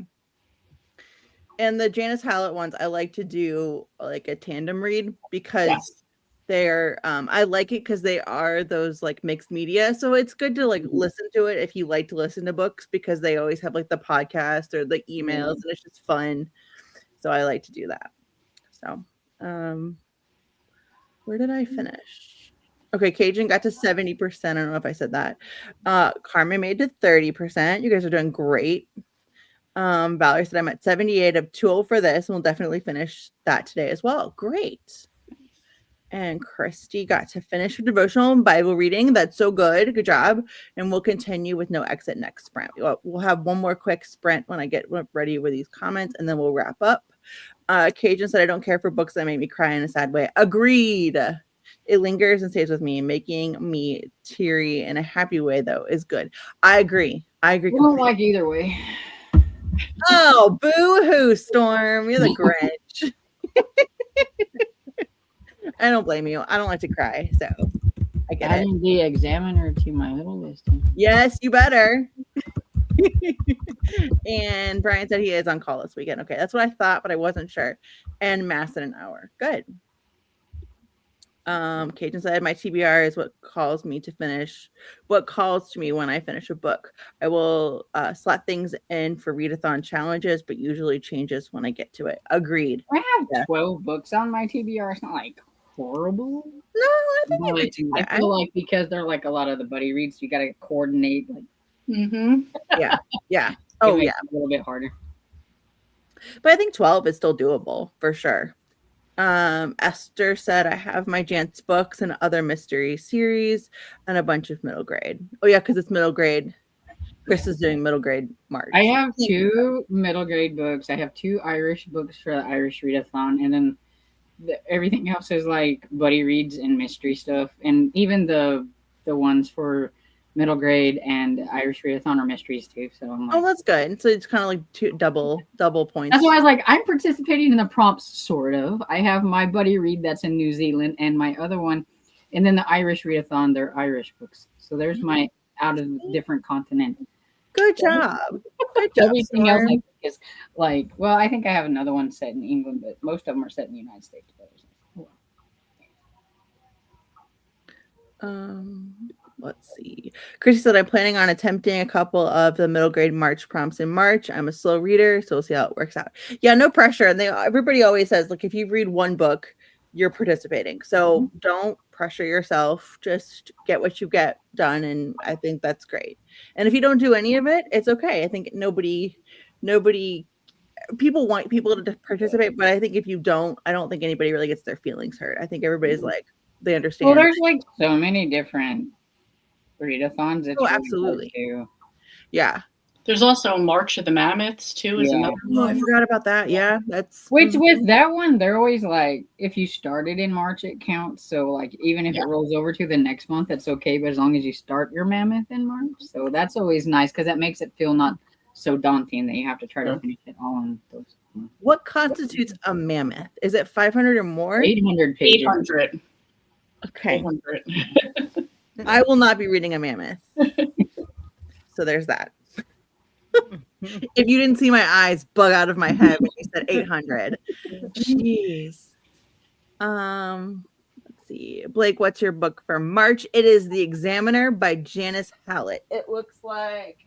And the Janice Hallett ones, I like to do like a tandem read because they're I like it because they are those like mixed media. So it's good to like listen to it if you like to listen to books because they always have like the podcast or the emails and it's just fun. So I like to do that. So where did I finish? Okay, Cajun got to 70%. I don't know if I said that. Carmen made to 30%. You guys are doing great. Valerie said I'm at 78 of 2 for this, and we'll definitely finish that today as well. Great. And Christy got to finish her devotional and Bible reading. That's so good. Good job. And we'll continue with no exit next sprint. We'll have one more quick sprint when I get ready with these comments, and then we'll wrap up. Cajun said I don't care for books that make me cry in a sad way. Agreed. It lingers and stays with me, making me teary in a happy way, though, is good. I agree. I don't completely. like either way. Oh, boo-hoo, Storm. You're the Grinch. I don't blame you. I don't like to cry, so I get it. Adding the Examiner to my little list. Yes, you better. And Brian said he is on call this weekend. Okay, that's what I thought, but I wasn't sure. And Mass in an hour. Good. Cajun said my TBR is what calls to me when I finish a book. I will slot things in for readathon challenges, but usually changes when I get to it. Agreed. I have 12 books on my TBR. It's not like horrible. No, I think you But could do that. I feel like because they're like a lot of the buddy reads, you got to coordinate. Like, Yeah. it Oh, makes yeah. it a little bit harder. But I think 12 is still doable for sure. Esther said I have my Jance books and other mystery series and a bunch of middle grade. Oh yeah, because it's middle grade. Chris is doing middle grade March. I have 2 middle grade books. I have 2 Irish books for the Irish readathon, and then everything else is like buddy reads and mystery stuff, and even the ones for middle grade and Irish readathon are mysteries too. So I'm like, Oh, that's good. So it's kind of like double points. that's why I was like, I'm participating in the prompts, sort of. I have my buddy read that's in New Zealand, and my other one, and then the Irish readathon, they're Irish books. So there's my out of different continent. Good job. Good job. Everything else I Storm. think is like, well, I think I have another one set in England, but most of them are set in the United States. Let's see. Chrissy said I'm planning on attempting a couple of the middle grade March prompts in March. I'm a slow reader, so we'll see how it works out. Yeah, no pressure. And everybody always says, like, if you read one book, you're participating. So don't pressure yourself. Just get what you get done, and I think that's great. And if you don't do any of it, it's okay. I think people want people to participate, but I think if you don't, I don't think anybody really gets their feelings hurt. I think everybody's like, they understand. Well, there's like so many different readathons. It's Oh, really hard absolutely. to- Yeah. There's also March of the Mammoths too. Is Yeah. another Oh, I one. forgot about that. Yeah, that's Which with that one, they're always like, if you started in March, it counts. So like, even if it rolls over to the next month, that's okay. But as long as you start your mammoth in March, so that's always nice because that makes it feel not so daunting that you have to try to finish it all in those What constitutes a mammoth? Is it 500 or more? 800 pages. 800. Okay. 800. I will not be reading a mammoth. So there's that. If you didn't see my eyes bug out of my head when you said 800. Jeez. Let's see. Blake, what's your book for March? It is The Examiner by Janice Hallett. It looks like,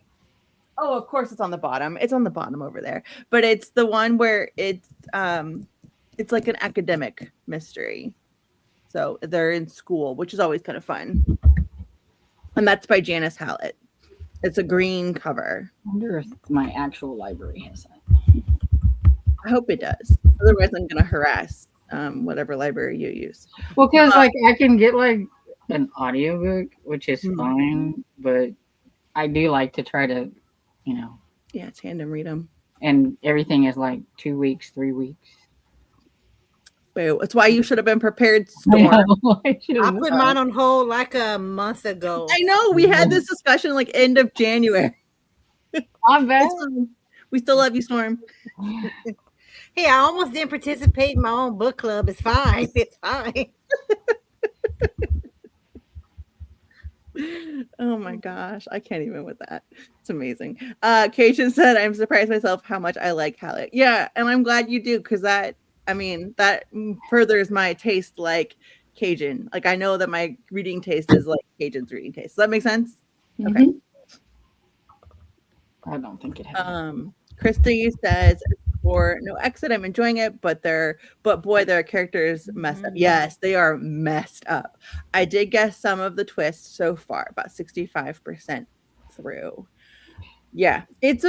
oh, of course it's on the bottom. It's on the bottom over there. But it's the one where it's like an academic mystery. So they're in school, which is always kind of fun. And that's by Janice Hallett. It's a green cover. I wonder if my actual library has that. I hope it does. Otherwise, I'm going to harass whatever library you use. Well, because like I can get like an audiobook, which is fine, but I do like to try to, Yeah, tandem read them. And everything is like 2 weeks, 3 weeks. Boo. That's why you should have been prepared, Storm. I put mine on hold like a month ago. I know. We had this discussion like end of January. I'm bad. We still love you, Storm. Hey, I almost didn't participate in my own book club. It's fine. It's fine. Oh my gosh. I can't even with that. It's amazing. Cajun said, I'm surprised myself how much I like Hallett. Yeah, and I'm glad you do, because that furthers my taste like Cajun. Like I know that my reading taste is like Cajun's reading taste. Does that make sense? Mm-hmm. Okay. I don't think it has. Christy says, for no exit, I'm enjoying it, but boy, their characters messed up. Yes, they are messed up. I did guess some of the twists so far, about 65% through. Yeah, it's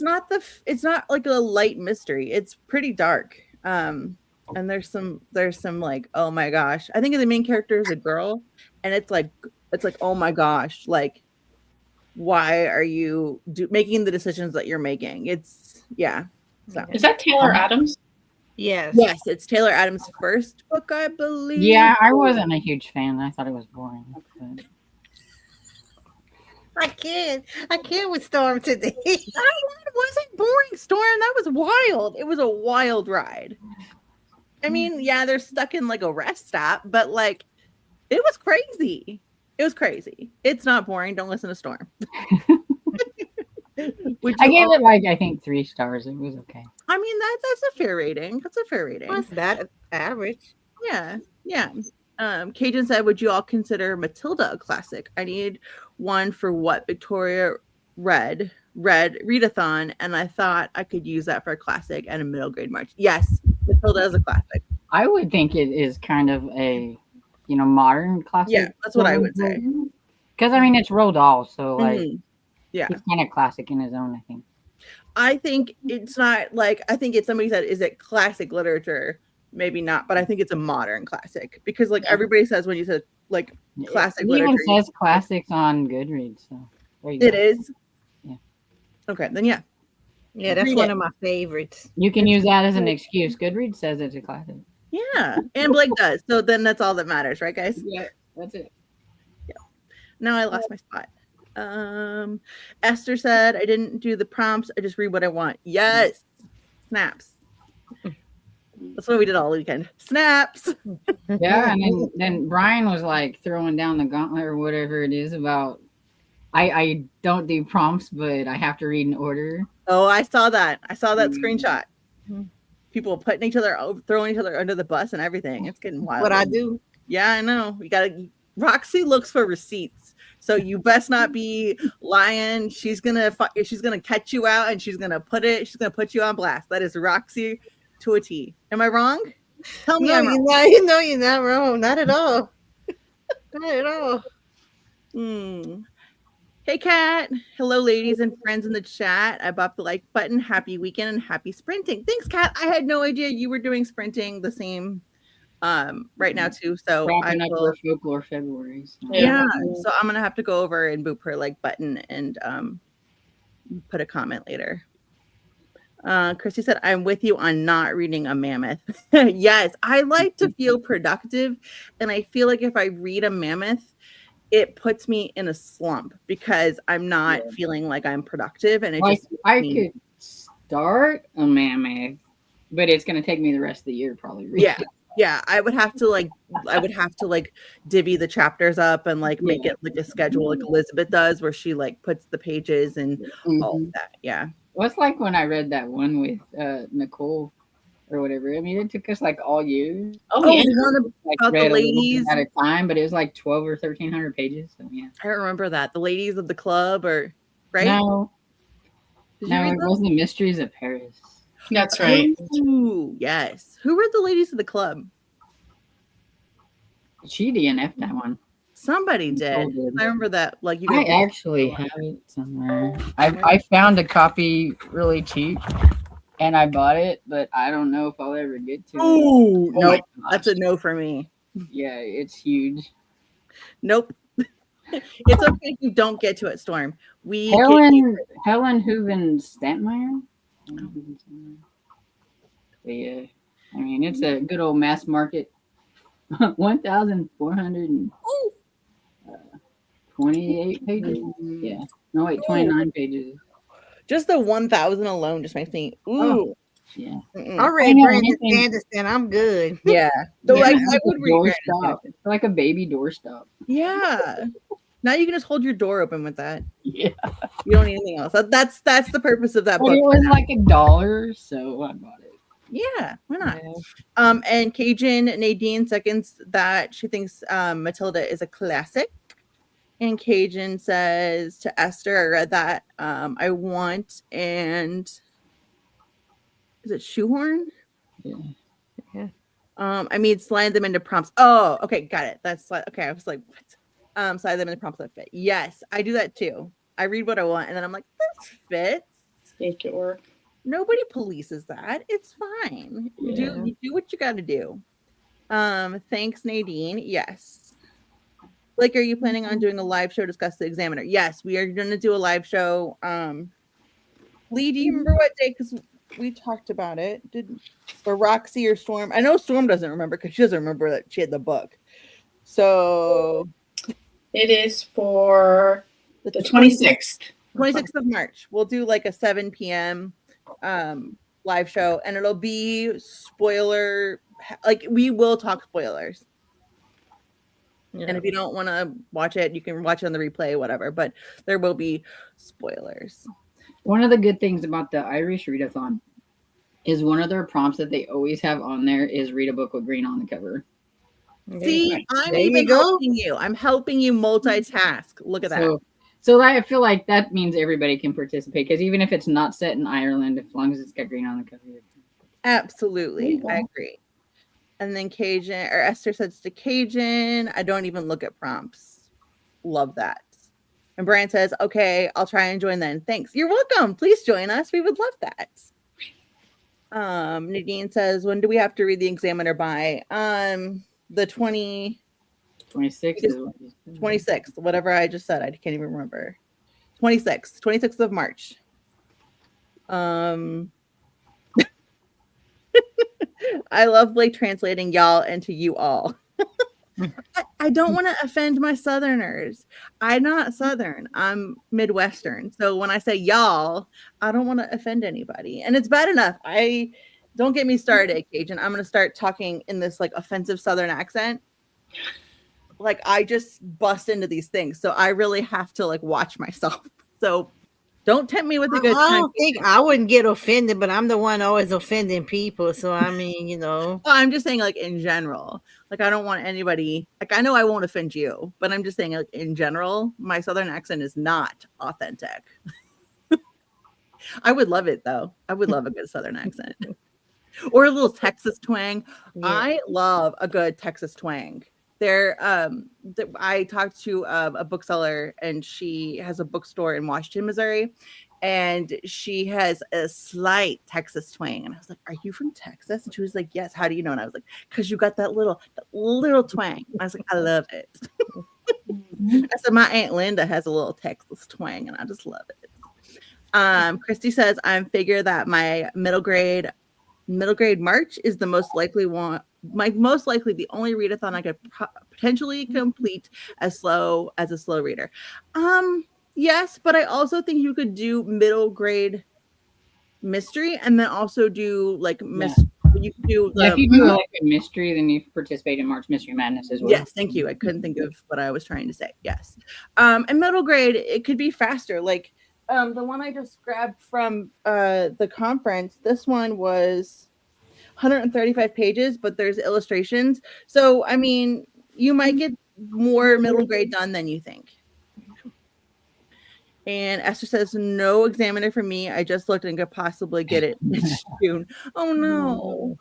not like a light mystery. It's pretty dark. And there's some like, oh my gosh. I think the main character is a girl, and it's like, oh my gosh, like, why are you making the decisions that you're making? So. Is that Taylor Adams? Yes. Yes, it's Taylor Adams' first book, I believe. Yeah, I wasn't a huge fan. I thought it was boring. But... I can't with Storm today. It wasn't boring, Storm. That was wild. It was a wild ride. I mean, yeah, they're stuck in like a rest stop, but like, it was crazy. It was crazy. It's not boring. Don't listen to Storm. I gave it like, I think 3 stars. It was okay. I mean, that's a fair rating. That's a fair rating. What's that? Average. Yeah. Cajun said, would you all consider Matilda a classic? I need one for what Victoria read readathon, and I thought I could use that for a classic and a middle grade March. Yes, Matilda is a classic. I would think it is kind of a modern classic. Yeah, that's what I would say. Because I mean, it's Roald Dahl, so like, yeah, he's kind of classic in his own. I think it's not like, I think it's, somebody said, is it classic literature? Maybe not, but I think it's a modern classic, because like everybody says when you said like classic literature, it even says classics on Goodreads. So it is. Yeah. Okay, then yeah, that's one of my favorites. You can use that as an excuse. Goodreads says it's a classic. Yeah, and Blake does. So then that's all that matters, right, guys? Yeah, that's it. Yeah. Now I lost my spot. Esther said, I didn't do the prompts. I just read what I want. Yes. Snaps. That's what we did all weekend. Snaps. Yeah, and then Brian was like throwing down the gauntlet or whatever it is about, I don't do prompts, but I have to read in order. Oh, I saw that. Screenshot. People putting each other, throwing each other under the bus and everything. It's getting wild. What I do. Yeah, I know. Roxy looks for receipts. So you best not be lying. She's gonna catch you out, and she's gonna put you on blast. That is Roxy to a T. Am I wrong? Tell me I'm wrong. You're not wrong. Not at all. Not at all. Hey, Kat. Hello, ladies and friends in the chat. I bought the like button. Happy weekend and happy sprinting. Thanks, Kat. I had no idea you were doing sprinting the same right now too. So wrapping up our folklore February. So. Yeah. So I'm gonna have to go over and boop her like button and put a comment later. Christy said, I'm with you on not reading a mammoth. Yes, I like to feel productive, and I feel like if I read a mammoth, it puts me in a slump because I'm not feeling like I'm productive, and I could start a mammoth, but it's going to take me the rest of the year probably. Yeah, Yeah, I would have to divvy the chapters up and like make Yeah. it like a schedule like Elizabeth does, where she like puts the pages and all of Mhm. that. Yeah. Well, it's like when I read that one with Nicole or whatever. I mean, it took us like all year. Oh Oh, yeah. the one Like about the read a little bit ladies. at a time, but it was like 12 or 1300 pages. So yeah. I don't remember that. The ladies of the club, or right? No, Did you no, read it them? was the Mysteries of Paris. That's right. Ooh, yes. Who were the ladies of the club? She DNF'd that one. Somebody Nicole did. did. I remember that. Like you I guys. actually have it somewhere. I found a copy really cheap and I bought it, but I don't know if I'll ever get to it. Oh, Oh my nope. That's a gosh. no for me. Yeah, it's huge. Nope. It's okay if you don't get to it, Storm. We can. Helen Hooven Stantmeyer. Yeah, I mean it's a good old mass market. 1,428 pages. Yeah, no wait, 29 pages. Just the 1,000 alone just makes me Oh, ooh. yeah. Mm-mm. I I read know Brandon anything. Sanderson. I'm good. Yeah. So Yeah, like it I was would a read Brandon doorstop. Sanderson. It's like a baby doorstop. Yeah. Now you can just hold your door open with that. Yeah, You don't need anything else. That's the purpose of that but book. it was like $1, so I bought it. Yeah, why not? Yeah. And Cajun Nadine seconds that she thinks Matilda is a classic. And Cajun says to Esther, I read that. I want and is it shoehorn? Yeah. I mean slide them into prompts. Oh, okay, got it. That's okay. I was like, what? Slide them into prompts that fit. Yes, I do that too. I read what I want and then I'm like, this fits. Make it work. Nobody polices that. It's fine. Yeah. You do what you got to do. Thanks, Nadine. Yes. Like, are you planning on doing a live show to discuss the Examiner? Yes, we are going to do a live show. Lee, do you remember what day? Because we talked about it. For Roxy or Storm? I know Storm doesn't remember because she doesn't remember that she had the book. So It is for the 26th. 26th. 26th of March. We'll do like a 7 p.m. Live show, and it'll be spoiler. Like we will talk spoilers. Yeah. And if you don't want to watch it, you can watch it on the replay, whatever. But there will be spoilers. One of the good things about the Irish readathon is one of their prompts that they always have on there is read a book with green on the cover. See, I'm There you even go. helping you. I'm helping you multitask. Look at that. So I feel like that means everybody can participate because even if it's not set in Ireland, as long as it's got green on the cover. Absolutely. I agree. And then Cajun or Esther says to Cajun, I don't even look at prompts. Love that. And Brian says, okay, I'll try and join then. Thanks. You're welcome. Please join us. We would love that. Nadine says, when do we have to read the Examiner by? The 26th, 26th, whatever I just said. I can't even remember. 26th of March. I love Blake translating y'all into you all. I don't want to offend my Southerners. I'm not Southern. I'm Midwestern. So when I say y'all, I don't want to offend anybody. And it's bad enough. Don't get me started, Cajun. I'm going to start talking in this like offensive Southern accent. Like I just bust into these things. So I really have to like watch myself. So don't tempt me with a good I time. don't think I wouldn't get offended, but I'm the one always offending people. So I mean, you know. Well, I'm just saying, like in general, like I don't want anybody. Like I know I won't offend you, but I'm just saying, like in general, my Southern accent is not authentic. I would love it though. I would love a good Southern accent, or a little Texas twang. Yeah. I love a good Texas twang. I talked to a bookseller, and she has a bookstore in Washington, Missouri, and she has a slight Texas twang. And I was like, "Are you from Texas?" And she was like, "Yes." How do you know? And I was like, "Because you got that little twang." I was like, "I love it." I said, "My Aunt Linda has a little Texas twang, and I just love it." Christy says, "I'm figure that my middle grade March is the most likely one. Most likely the only readathon I could potentially complete as a slow reader." Yes, but I also think you could do middle grade mystery and then also do like You can do Yeah, if the you do like a mystery, then you participate in March Mystery Madness as well. yes, thank you. I couldn't think of what I was trying to say. Yes. And middle grade, it could be faster. Like the one I just grabbed from the conference, this one was 135 pages, but there's illustrations. So I mean, you might get more middle grade done than you think. And Esther says, no examiner for me. I just looked and could possibly get it this June. Oh no.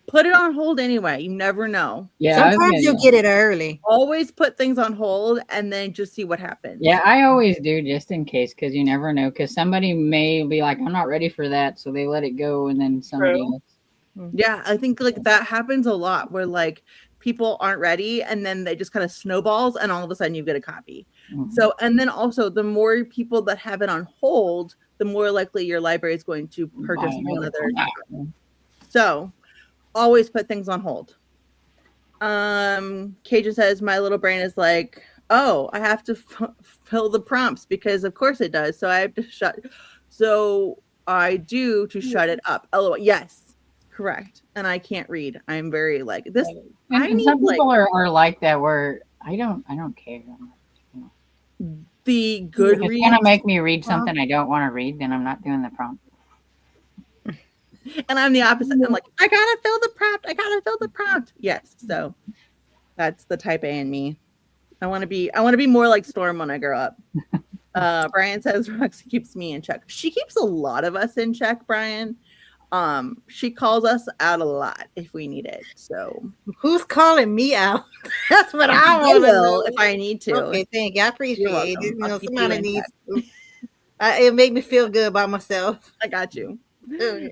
Put it on hold anyway. You never know. Yeah, Sometimes you'll get it early. Always put things on hold and then just see what happens. Yeah, I always do just in case because you never know. Because somebody may be like, I'm not ready for that. So they let it go. And then somebody True. else. Yeah, I think like that happens a lot where like people aren't ready and then they just kind of snowballs and all of a sudden you get a copy. Mhm. So, and then also the more people that have it on hold, the more likely your library is going to purchase Buy another another copy. copy. So, always put things on hold. Cajun says my little brain is like, oh, I have to fill the prompts because of course it does. So I have to so I do to shut it up. LOL. Yes, correct. And I can't read. I'm very like this. And, I and need some like people are like that where I don't care. the If it's Goodreads. gonna make me read something I don't want to read, then I'm not doing the prompt. And I'm the opposite. I'm like, I gotta fill the prompt. I gotta fill the prompt. Yes. So that's the type A in me. I want to be more like Storm when I grow up. Brian says Roxy keeps me in check. She keeps a lot of us in check, Brian. She calls us out a lot if we need it. So Who's calling me out? That's what I I want to will know. if I need to. Okay, thank you. I You're appreciate it. welcome. You I'll know, keep you somebody in needs check. to. It make me feel good about myself. I got you. Okay.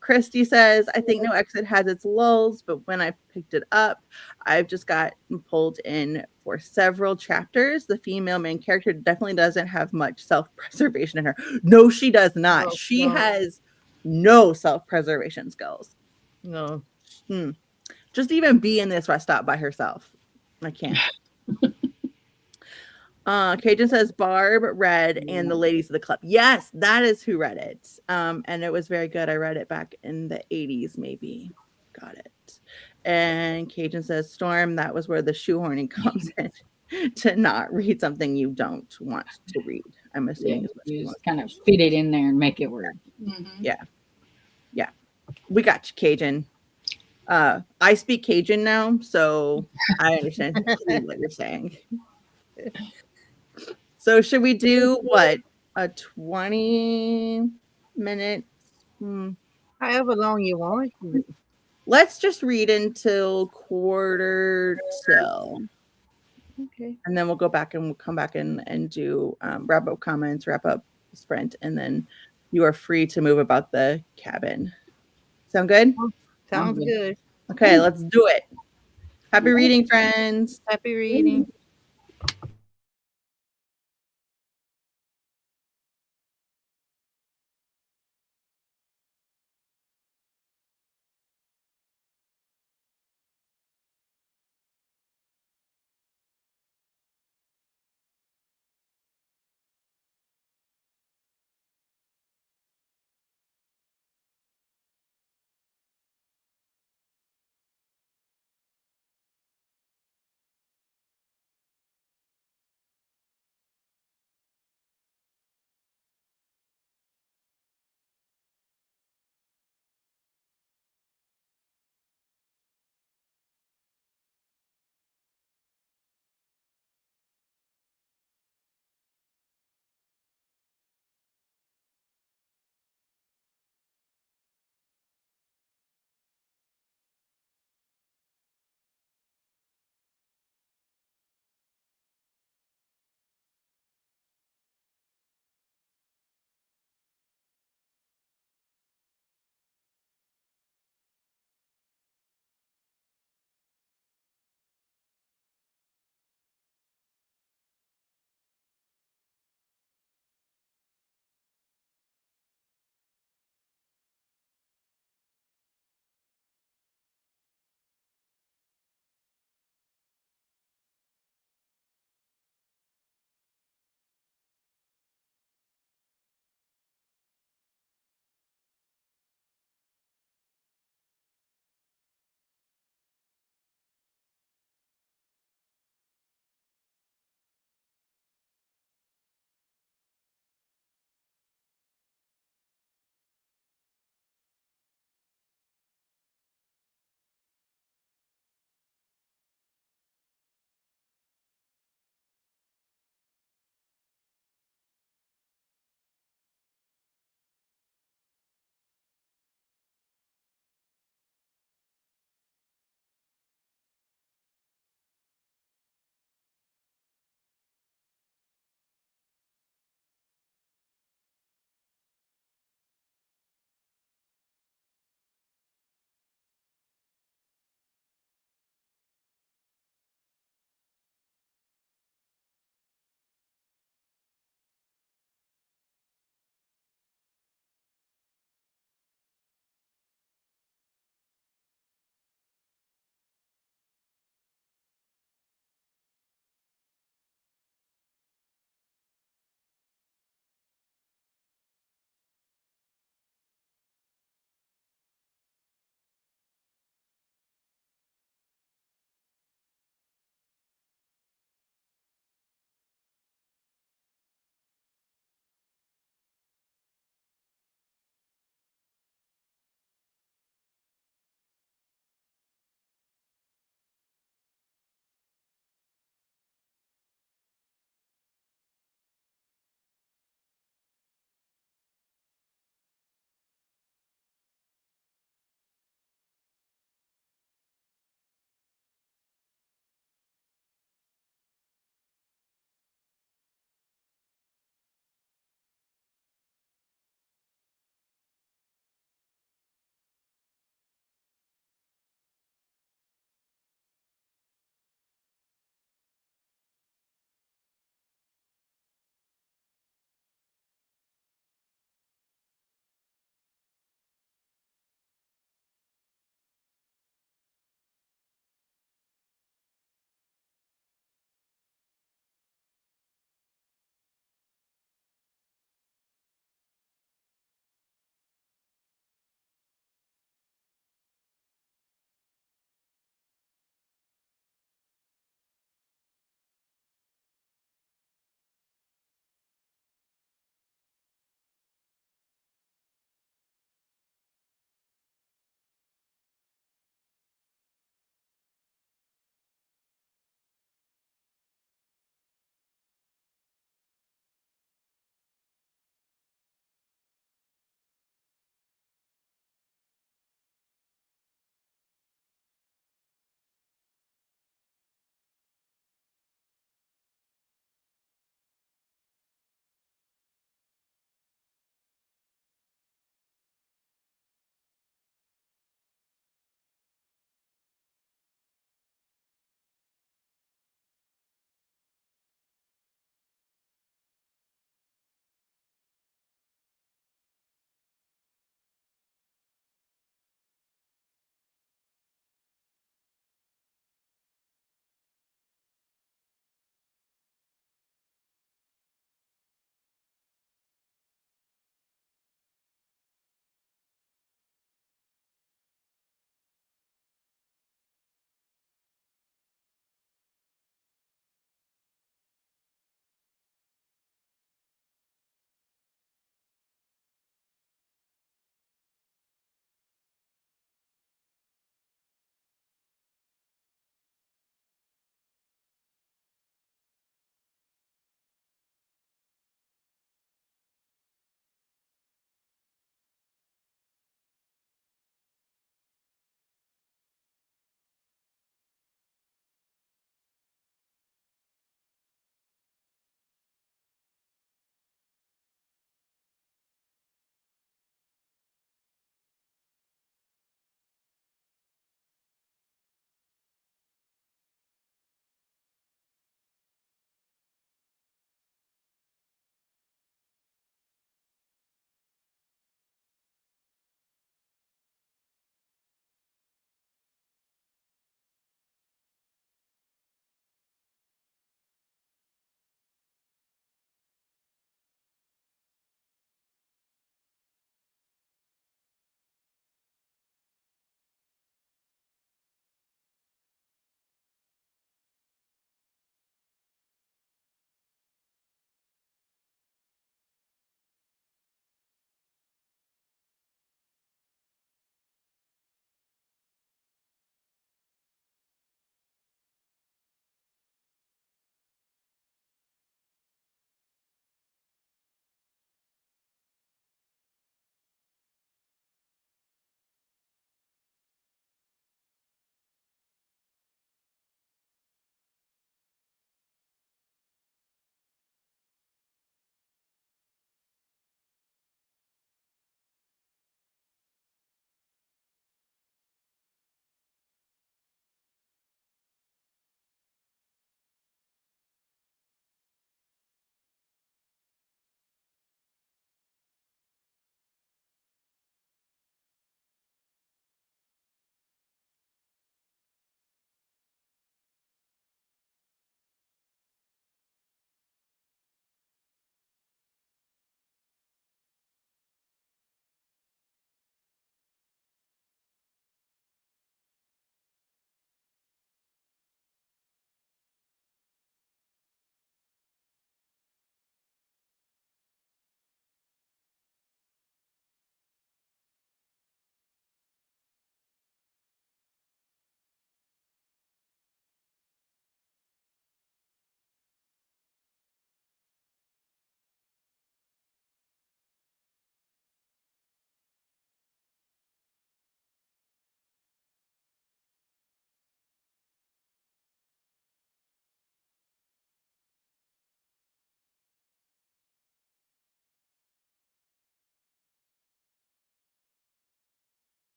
Christy says, I think No Exit has its lulls, but when I picked it up, I've just gotten pulled in for several chapters. The female main character definitely doesn't have much self-preservation in her. No, she does not. No, She no. has no self-preservation skills. No. Just even be in this rest stop by herself. I can't. Cajun says Barb read and the ladies of the club. Yes, that is who read it. And it was very good. I read it back in the 80s, maybe. Got it. And Cajun says Storm, that was where the shoehorning comes in to not read something you don't want to read. I'm assuming Yeah, is what you she just wants. kind of fit it in there and make it work. Mm-hmm. Yeah. We got you, Cajun. I speak Cajun now, so I understand completely what you're saying. So should we do what? A 20 minutes? However long you want. Let's just read until quarter till. Okay. And then we'll go back and we'll come back and do wrap up comments, wrap up sprint, and then you are free to move about the cabin. Sound good? Sounds good. Okay, let's do it. Happy reading, friends. Happy reading.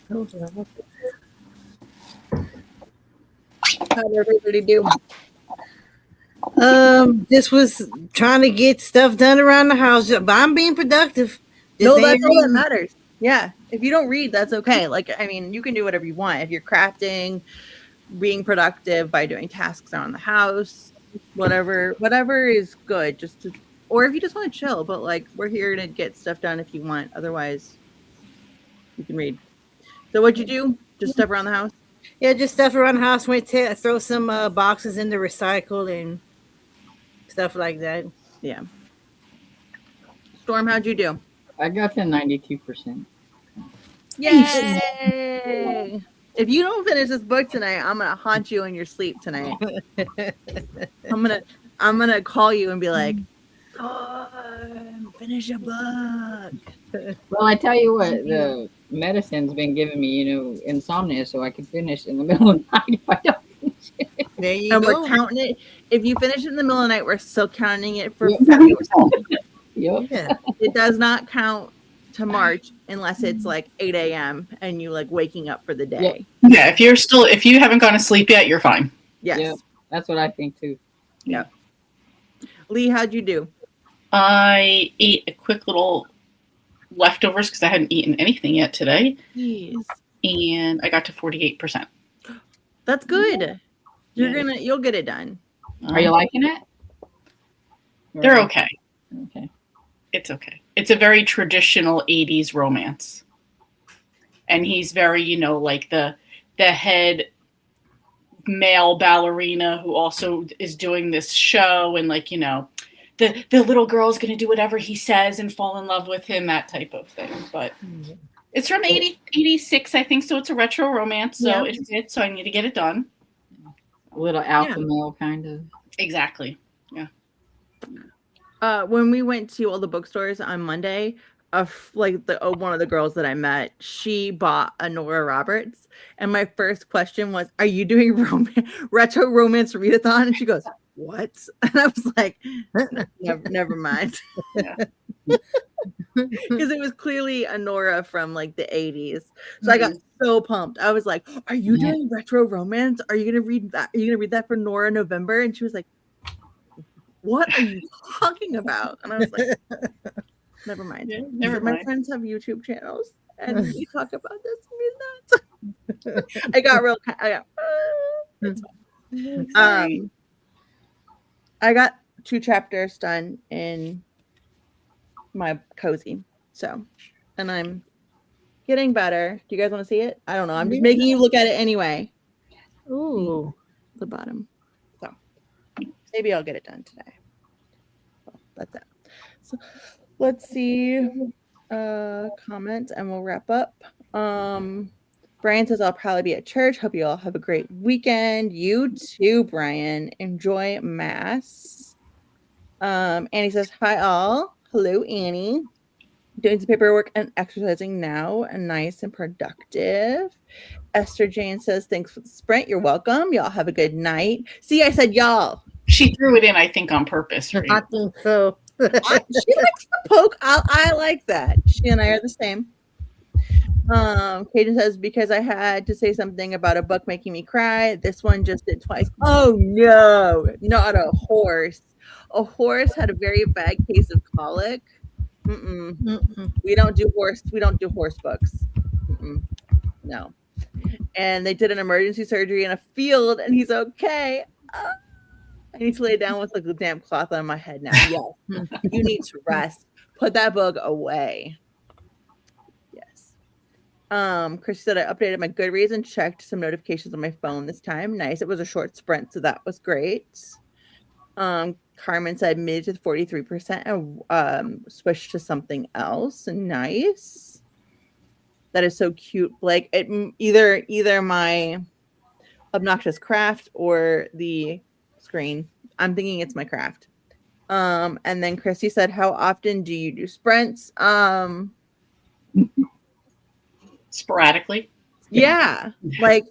How'd everybody do? Just was trying to get stuff done around the house, but I'm being productive. No, Just that's ain't all that reading. matters. Yeah. If you don't read, that's okay. Like, I mean, you can do whatever you want. If you're crafting, being productive by doing tasks around the house, whatever is good. Just to, or if you just want to chill, but like, we're here to get stuff done if you want. Otherwise, you can read. So, what'd you do? Just stuff around the house? Yeah, just stuff around the house. Went to throw some boxes in the recycle and stuff like that. Yeah. Storm, how'd you do? I got to 92%. Yay! If you don't finish this book tonight, I'm gonna haunt you in your sleep tonight. I'm gonna call you and be like, Storm, finish a book. Well, I tell you what, the medicine's been giving me, insomnia, so I can finish in the middle of the night if I don't finish it. There you And go. we're counting it. If you finish it in the middle of the night, we're still counting it for Yep. February. Yep. Yeah. It does not count to March unless it's like 8 a.m. and you like waking up for the day. Yeah, if you haven't gone to sleep yet, you're fine. Yes. Yep. That's what I think too. Yep. Lee, how'd you do? I ate a quick little leftovers because I hadn't eaten anything yet today, Jeez. and I got to 48%. That's good. Yeah. You'll get it done. Are you liking it? They're okay. Okay. It's okay. It's a very traditional 80s romance. And he's very, like the head male ballerina who also is doing this show, and like, the little girl's going to do whatever he says and fall in love with him, that type of thing. But it's from 86, I think, so it's a retro romance, so it fits, so I need to get it done. A little alpha male kind of. Exactly. Yeah. When we went to all the bookstores on Monday, one of the girls that I met, she bought a Nora Roberts, and my first question was, "Are you doing retro romance readathon?" And she goes, "What?" And I was like, "Never mind," because it was clearly a Nora from like the 80s. So I got so pumped. I was like, "Are you doing retro romance? Are you gonna read that? Are you gonna read that for Nora November?" And she was like, "What are you talking about?" And I was like, never mind. Yeah, never My mind. friends have YouTube channels and we talk about this and that. I got I got 2 chapters done in my cozy. So, and I'm getting better. Do you guys want to see it? I don't know. I'm just making you look at it anyway. Ooh. The bottom. So maybe I'll get it done today. Well, that's it. So let's see comment and we'll wrap up. Brian says I'll probably be at church. Hope you all have a great weekend. You too, Brian. Enjoy mass. Annie says hi all. Hello, Annie. Doing some paperwork and exercising now, and nice and productive. Esther Jane says thanks for the sprint. You're welcome. Y'all have a good night. See, I said y'all. She threw it in, I think, on purpose for you. I think so. She likes to poke. I like that. She and I are the same. Kaden says because I had to say something about a book making me cry. This one just did twice. Oh no, not a horse. A horse had a very bad case of colic. We don't do horse books. No. And they did an emergency surgery in a field, and he's okay. I need to lay down with like a damp cloth on my head now. Yes, you need to rest. Put that book away. Yes. Chris said I updated my Goodreads and checked some notifications on my phone this time. Nice. It was a short sprint, so that was great. Carmen said mid to 43% and switched to something else. Nice. That is so cute, Blake. It either my obnoxious craft or the screen. I'm thinking it's my craft. And then Christy said, how often do you do sprints? Sporadically. Yeah. Like,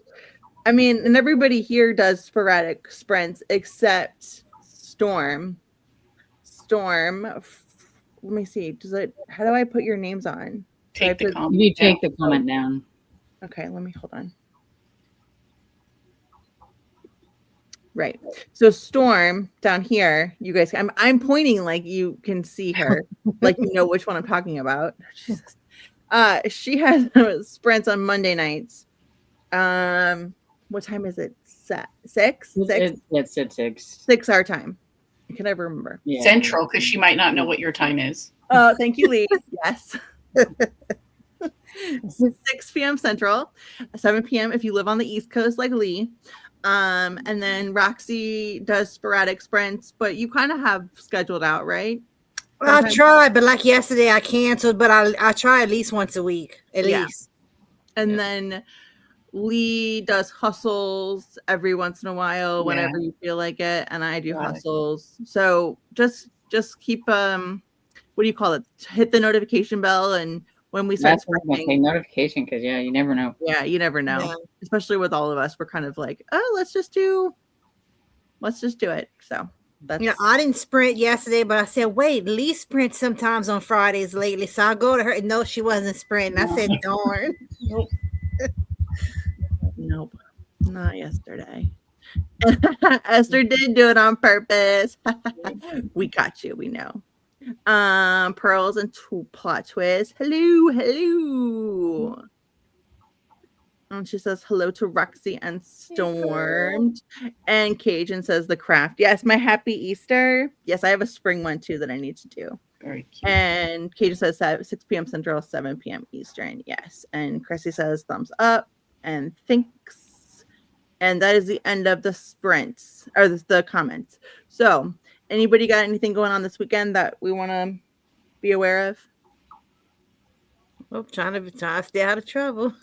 I mean, and everybody here does sporadic sprints except Storm. Let me see. How do I put your names on? Take the comment. You take the comment down. Okay, let me hold on. Right. So Storm down here, you guys, I'm pointing like you can see her, like you know which one I'm talking about. Jesus. She has sprints on Monday nights. What time is it? Six? It's at 6. 6 our time. I can never remember. Yeah. Central, because she might not know what your time is. Oh, thank you, Lee. Yes. 6 p.m. Central, 7 p.m. if you live on the East Coast like Lee. And then Roxy does sporadic sprints, but you kind of have scheduled out, right? I tried, but like yesterday, I canceled. But I try at least once a week, at least. And then Lee does hustles every once in a while, whenever you feel like it, and I do hustles. So just keep what do you call it? Hit the notification bell, and when we start sprinting, notification, because you never know. Yeah, you never know. Yeah. Especially with all of us, we're kind of like, oh, let's just do it. So that's I didn't sprint yesterday, but I said, wait, Lee sprints sometimes on Fridays lately. So I go to her and no, she wasn't sprinting. I said, darn. Nope. Not yesterday. Esther did do it on purpose. We got you, we know. Pearls and plot twist. Hello. And she says hello to Roxy and Stormed. And Cajun says the craft. Yes, my happy Easter. Yes, I have a spring one too that I need to do. Very cute. And Cajun says 6 p.m. Central, 7 p.m. Eastern. Yes. And Chrissy says thumbs up and thanks. And that is the end of the sprints or the comments. So, anybody got anything going on this weekend that we want to be aware of? Well, trying to stay out of trouble.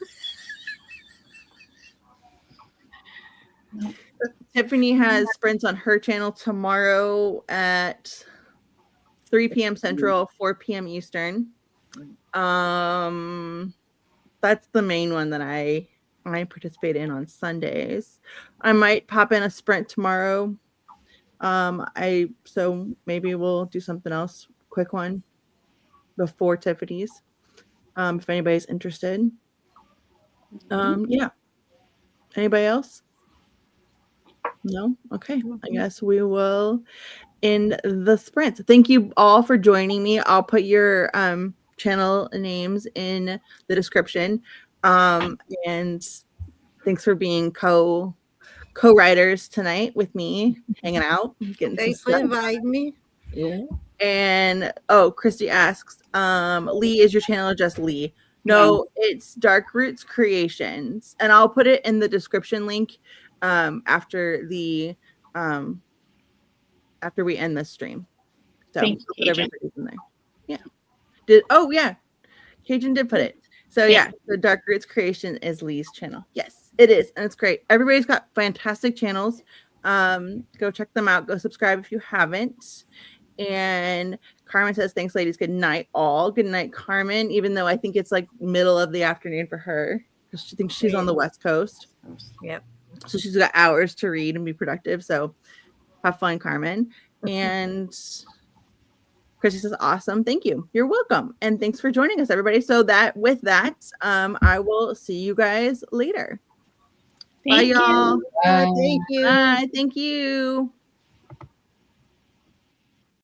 Tiffany has sprints on her channel tomorrow at 3 p.m. Central, 4 p.m. Eastern. That's the main one that I participate in on Sundays. I might pop in a sprint tomorrow. So maybe we'll do something else, quick one before Tiffany's. If anybody's interested. Yeah. Anybody else? No? Okay. I guess we will end the sprint. Thank you all for joining me. I'll put your channel names in the description. And thanks for being co-writers tonight with me, hanging out, getting Thanks some for stuff. inviting me. Yeah. And Christy asks, Lee, is your channel just Lee? No, it's Dark Roots Creations, and I'll put it in the description link after the after we end this stream. So Thank you, put everybody's in there. Yeah. Cajun did put it. So the Dark Roots Creation is Lee's channel. Yes, it is, and it's great. Everybody's got fantastic channels. Go check them out. Go subscribe if you haven't. And Carmen says, thanks, ladies. Good night, all. Good night, Carmen. Even though I think it's like middle of the afternoon for her, because she thinks she's on the West Coast. Yep. So she's got hours to read and be productive. So have fun, Carmen. And Chrissy says, awesome. Thank you. You're welcome. And thanks for joining us, everybody. So with that, I will see you guys later. Bye, y'all. Thank you. Bye. Thank you.